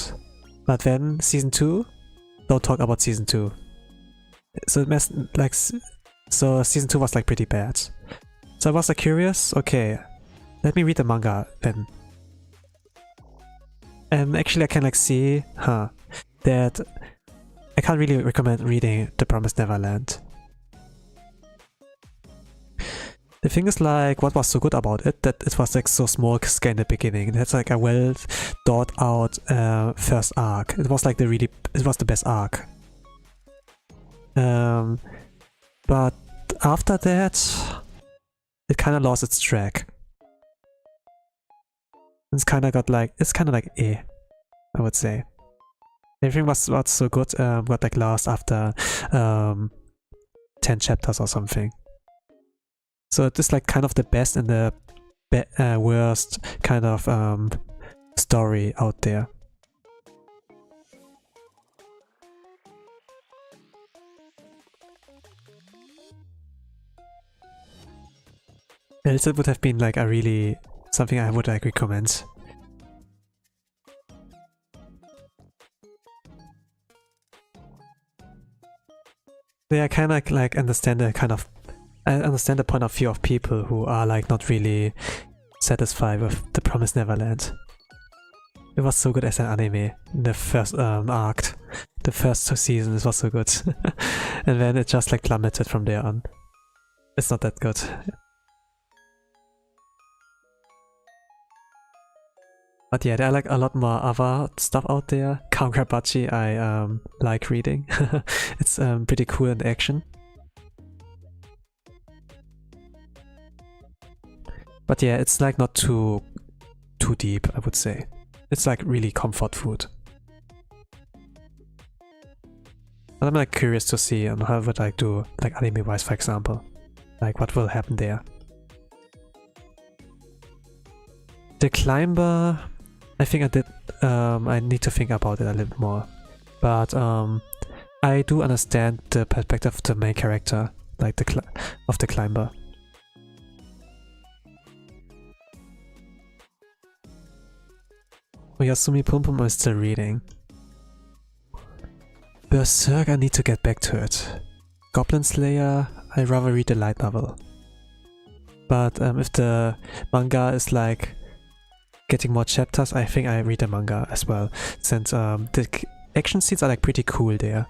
But then season 2, don't talk about season 2. So it messed like, so season 2 was like pretty bad. So I was like curious, okay, let me read the manga then. And actually I can like see, that I can't really recommend reading The Promised Neverland. The thing is like, what was so good about it, that it was like so small scale in the beginning. It had like a well thought out first arc. It was like it was the best arc. But after that, it kind of lost its track. It's kind of like I would say. Everything was so good, got like lost after 10 chapters or something. So it is like kind of the best and the worst kind of story out there. Else it would have been like a really something I would like recommend. Yeah, I kind of like understand the point of view of people who are like not really satisfied with The Promised Neverland. It was so good as an anime. The first arc, the first 2 seasons was so good, and then it just like plummeted from there on. It's not that good. But yeah, there are like a lot more other stuff out there. Kangabachi I like reading. It's pretty cool in action. But yeah, it's like not too deep, I would say. It's like really comfort food. And I'm like curious to see how would I do like anime wise, for example. Like what will happen there. The Climber, I think I did, I need to think about it a little more. But I do understand the perspective of the main character. like of the climber. Oh, Yasumi Pum Pum is still reading. Berserk, I need to get back to it. Goblin Slayer, I'd rather read the light novel. But if the manga is like getting more chapters, I think I read the manga as well, since the action scenes are like pretty cool there.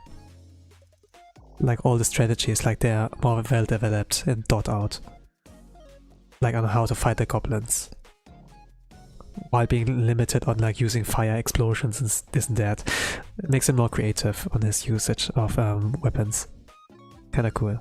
Like all the strategies, like they're more well developed and thought out. Like on how to fight the goblins. While being limited on like using fire explosions and this and that. It makes him more creative on his usage of weapons. Kinda cool.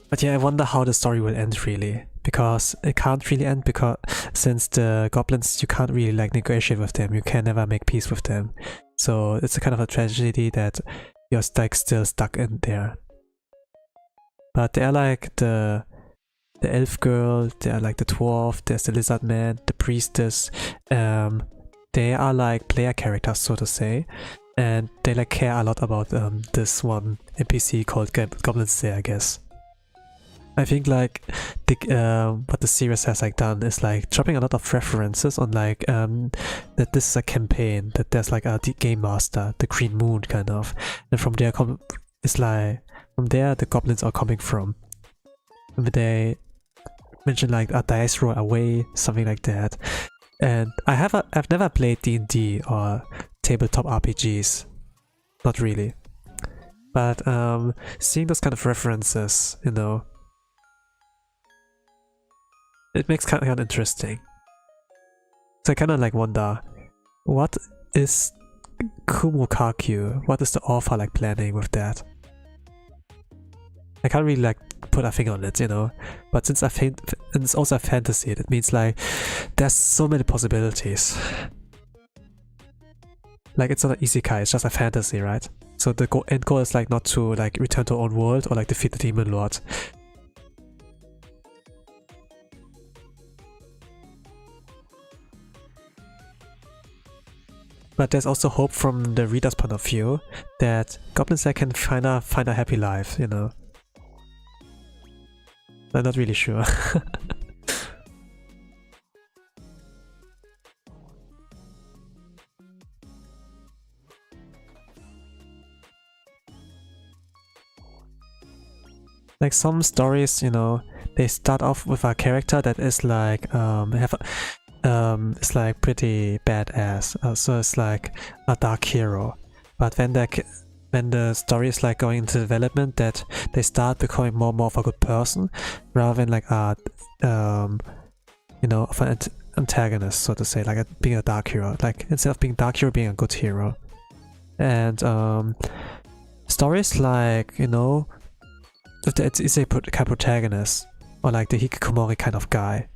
But yeah, I wonder how the story will end really, because it can't really end, because since the goblins, you can't really like negotiate with them, you can never make peace with them. So it's a kind of a tragedy that you're like still stuck in there. But they're like the elf girl, they're like the dwarf, there's the lizard man, the priestess. They are like player characters, so to say, and they like care a lot about this one NPC called Goblin Slayer, I guess. I think like what the series has like done is like dropping a lot of references on like that this is a campaign, that there's like a game master, the Green Moon kind of, and from there it's like from there the goblins are coming from. They mention like a dice roll away, something like that. And I've never played D&D or tabletop RPGs, not really. But seeing those kind of references, you know, it makes kind of interesting. So I kind of like wonder, what is Kumokakyu? What is the author like planning with that? I can't really like put a finger on it, you know. But since and it's also a fantasy, that means like there's so many possibilities. Like it's not an isekai, it's just a fantasy, right? So the end goal is like not to like return to our own world or like defeat the demon lord. But there's also hope from the reader's point of view that Goblin Slayer can find a happy life, you know. I'm not really sure. Like some stories, you know, they start off with a character that is like it's like pretty badass, so it's like a dark hero. But when the story is like going into development, that they start becoming more and more of a good person, rather than like a you know, of an antagonist, so to say, like being a dark hero. Like instead of being dark hero, being a good hero. And stories like, you know, it's a protagonist, or like the hikikomori kind of guy,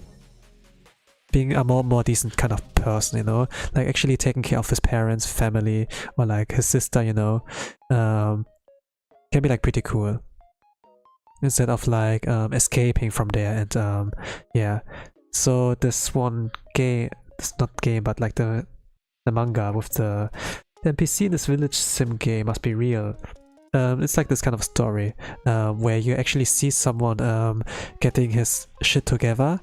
being a more decent kind of person, you know, like actually taking care of his parents, family, or like his sister, you know, can be like pretty cool. Instead of like escaping from there. And yeah, so this one game, it's not game, but like the manga with the NPC in this village sim game must be real. It's like this kind of story where you actually see someone getting his shit together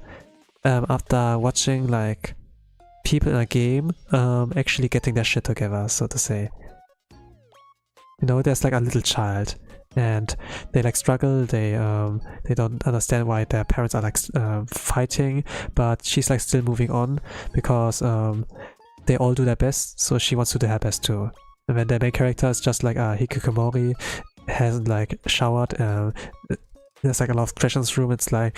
after watching like people in a game actually getting their shit together, so to say. You know, there's like a little child and they like struggle, they don't understand why their parents are like fighting, but she's like still moving on because they all do their best, so she wants to do her best too. And when the main character is just like hikikomori, hasn't like showered, there's like a lot of trash in this room. It's like,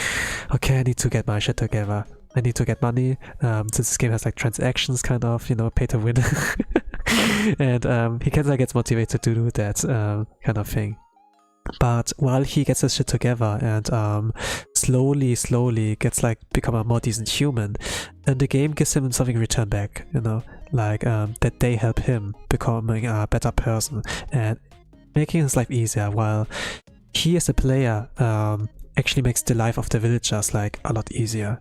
okay, I need to get my shit together. I need to get money. Since this game has like transactions, kind of, you know, pay to win. And he kind of gets motivated to do that kind of thing. But while he gets his shit together and slowly gets like become a more decent human, and the game gives him something in return back, you know, like that they help him becoming a better person and making his life easier, while he as a player actually makes the life of the villagers like a lot easier.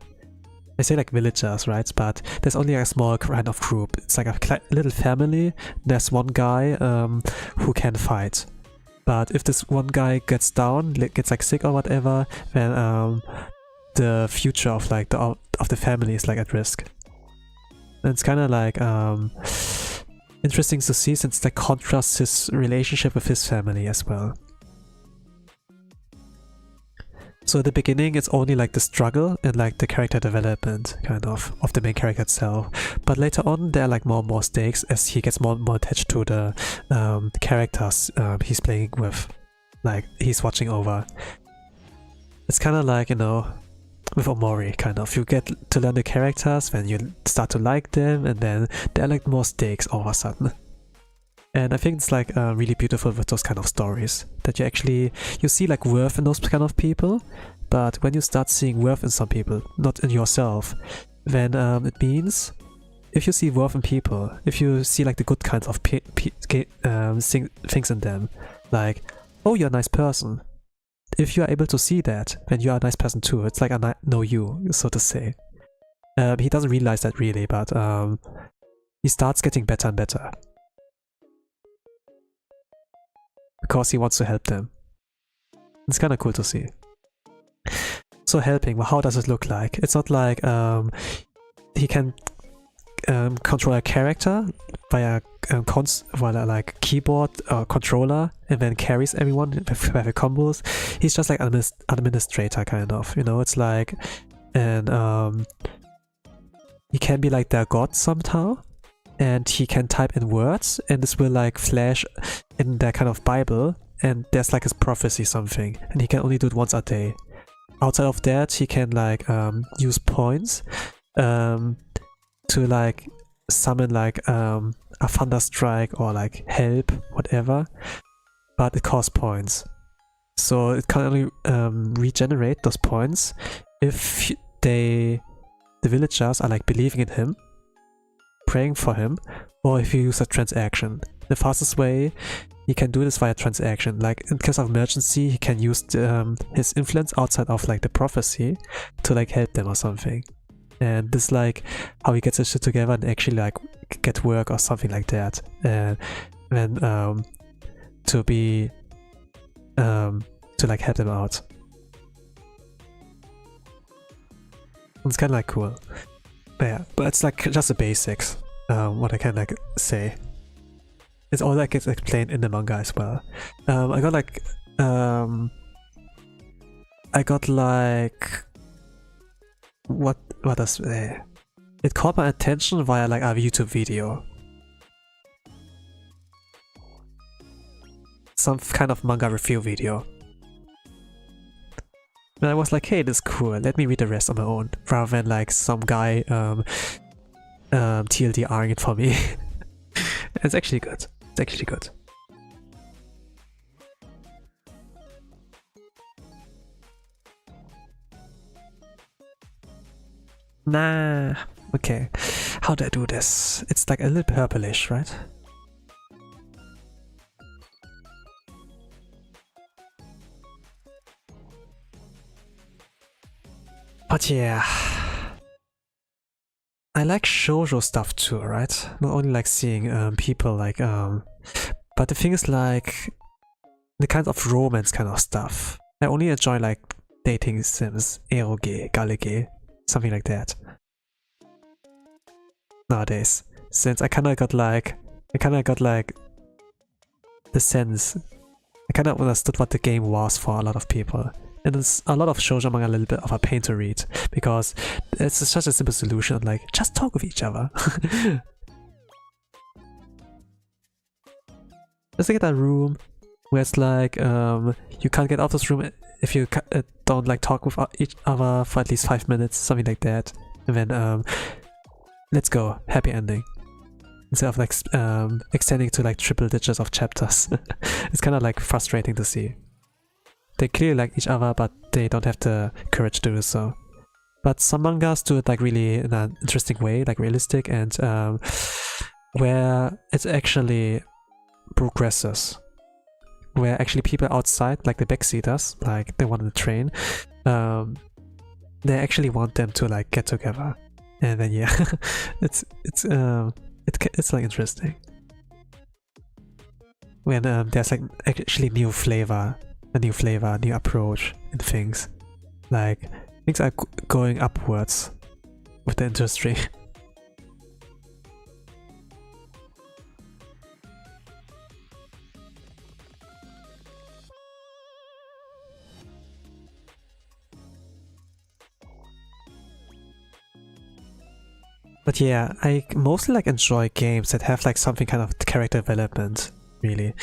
I say like villagers, right? But there's only a small kind of group. It's like a little family. There's one guy who can fight. But if this one guy gets down, gets like sick or whatever, then the future of like the family is like at risk. And it's kind of like interesting to see, since that contrasts his relationship with his family as well. So at the beginning, it's only like the struggle and like the character development kind of the main character itself. But later on, there are like more and more stakes as he gets more and more attached to the characters he's playing with, like he's watching over. It's kind of like, you know, with Omori, kind of. You get to learn the characters, then you start to like them, and then there are like more stakes all of a sudden. And I think it's like really beautiful with those kind of stories, that you see like worth in those kind of people, but when you start seeing worth in some people, not in yourself, then it means if you see worth in people, if you see like the good kinds of things in them, like, oh, you're a nice person. If you are able to see that, then you are a nice person too. It's like I know you, so to say. He doesn't realize that really, but he starts getting better and better. Because he wants to help them. It's kind of cool to see. So helping, well, how does it look like? It's not like he can control a character via like keyboard or controller, and then carries everyone with the combos. He's just like an administrator kind of, you know. It's like, and he can be like their god somehow. And he can type in words, and this will like flash in their kind of Bible, and there's like his prophecy something, and he can only do it once a day. Outside of that, he can like use points to like summon like a thunder strike or like help, whatever, but it costs points. So it can only regenerate those points if the villagers are like believing in him, praying for him, or if you use a transaction. The fastest way he can do this via transaction. Like in case of emergency, he can use his influence outside of like the prophecy to like help them or something. And this is like how he gets his shit together and actually like get work or something like that. And then to like help them out. It's kind of like cool. Yeah, but it's like just the basics, what I can like say. It's all that gets explained in the manga as well. I got like what does it caught my attention via like a YouTube video. Some kind of manga review video. And I was like, hey, this is cool, let me read the rest on my own, rather than like some guy TLDRing it for me. It's actually good. It's actually good. Nah, okay. How do I do this? It's like a little purplish, right? But yeah, I like shoujo stuff too, right? Not only like seeing people like but the thing is like the kind of romance kind of stuff. I only enjoy like dating sims, eroge, galege, something like that. Nowadays, since I kinda got like the sense, I kinda understood what the game was for a lot of people. And it's a lot of shoujo manga a little bit of a pain to read, because it's such a simple solution, like just talk with each other. Just get a room where it's like you can't get out of this room if you don't like talk with each other for at least 5 minutes, something like that, and then let's go, happy ending. Instead of like extending to like triple digits of chapters. It's kind of like frustrating to see. They clearly like each other, but they don't have the courage to do so. But some mangas do it like really in an interesting way, like realistic, and where it actually progresses. Where actually people outside, like the backseaters, like the one on the train, they actually want them to like get together, and then yeah, it's like interesting when there's like actually new flavor, new approach in things. Like things are going upwards with the industry. But yeah, I mostly like enjoy games that have like something kind of character development, really.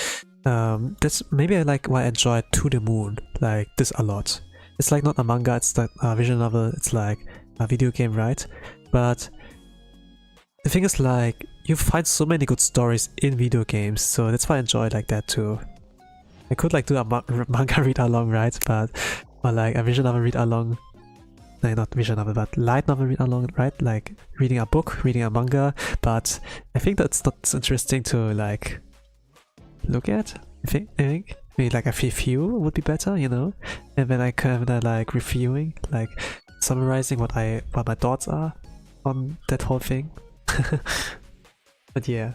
That's maybe I like why I enjoy To the Moon, like this a lot. It's like not a manga, it's like a visual novel, it's like a video game, right? But the thing is, like, you find so many good stories in video games, so that's why I enjoy like that too. I could like do a manga read along, right? But or like a visual novel read along. No, not visual novel, but light novel read along, right? Like reading a book, reading a manga. But I think that's not so interesting to like look at. I think maybe like a review would be better, you know. And then I kind of like reviewing, like summarizing what my thoughts are on that whole thing. But yeah.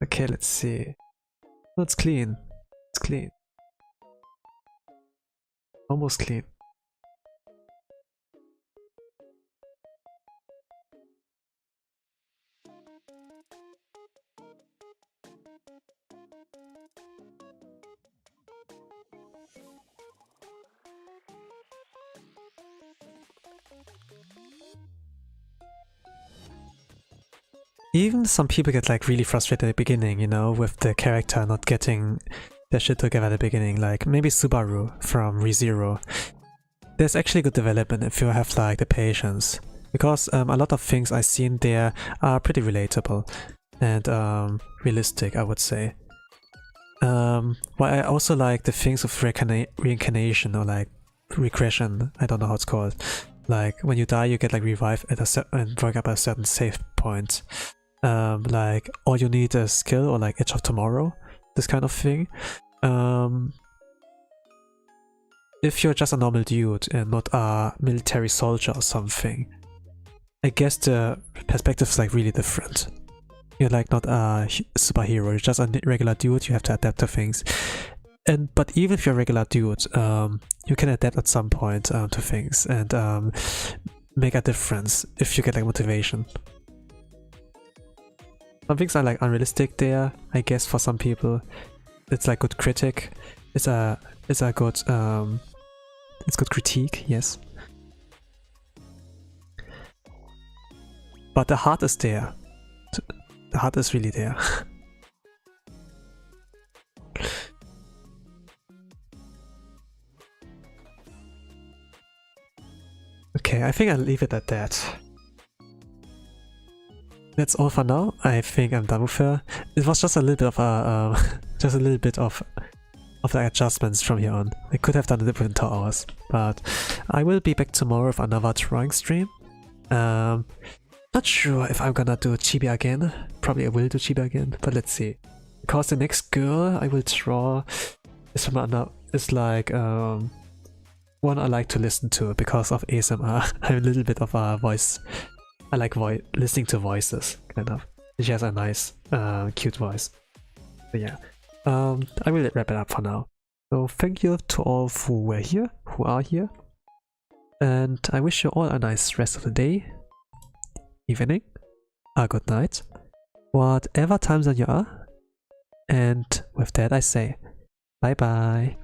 Okay, let's see. Oh, it's clean. It's clean. Almost clean. Even some people get like really frustrated at the beginning, you know, with the character not getting their shit together at the beginning, like maybe Subaru from ReZero. There's actually good development if you have like the patience, because a lot of things I've seen there are pretty relatable and realistic, I would say. Well, I also like the things of reincarnation or like regression, I don't know how it's called. Like when you die you get like revived at and bring up at a certain save point. Like all you need is skill or like Edge of Tomorrow, this kind of thing. If you're just a normal dude and not a military soldier or something, I guess the perspective is like really different. You're like not a superhero, you're just a regular dude, you have to adapt to things. But even if you're a regular dude, you can adapt at some point to things and make a difference if you get like motivation. Some things are like unrealistic there, I guess, for some people. It's like good critic. It's a good it's good critique, yes. But the heart is there. The heart is really there. Okay, I think I'll leave it at that. That's all for now. I think I'm done with her. It was just a little bit of a just a little bit of the adjustments from here on. I could have done it within 2 hours, but I will be back tomorrow with another drawing stream. Not sure if I'm gonna do chibi again. Probably I will do chibi again, but let's see. Because the next girl I will draw is from another. Is like one I like to listen to because of ASMR. I'm a little bit of a voice. I like listening to voices, kind of. She has a nice, cute voice. But yeah, I will wrap it up for now. So thank you to all who are here, and I wish you all a nice rest of the day, evening, a good night, whatever time zone you are. And with that, I say bye bye.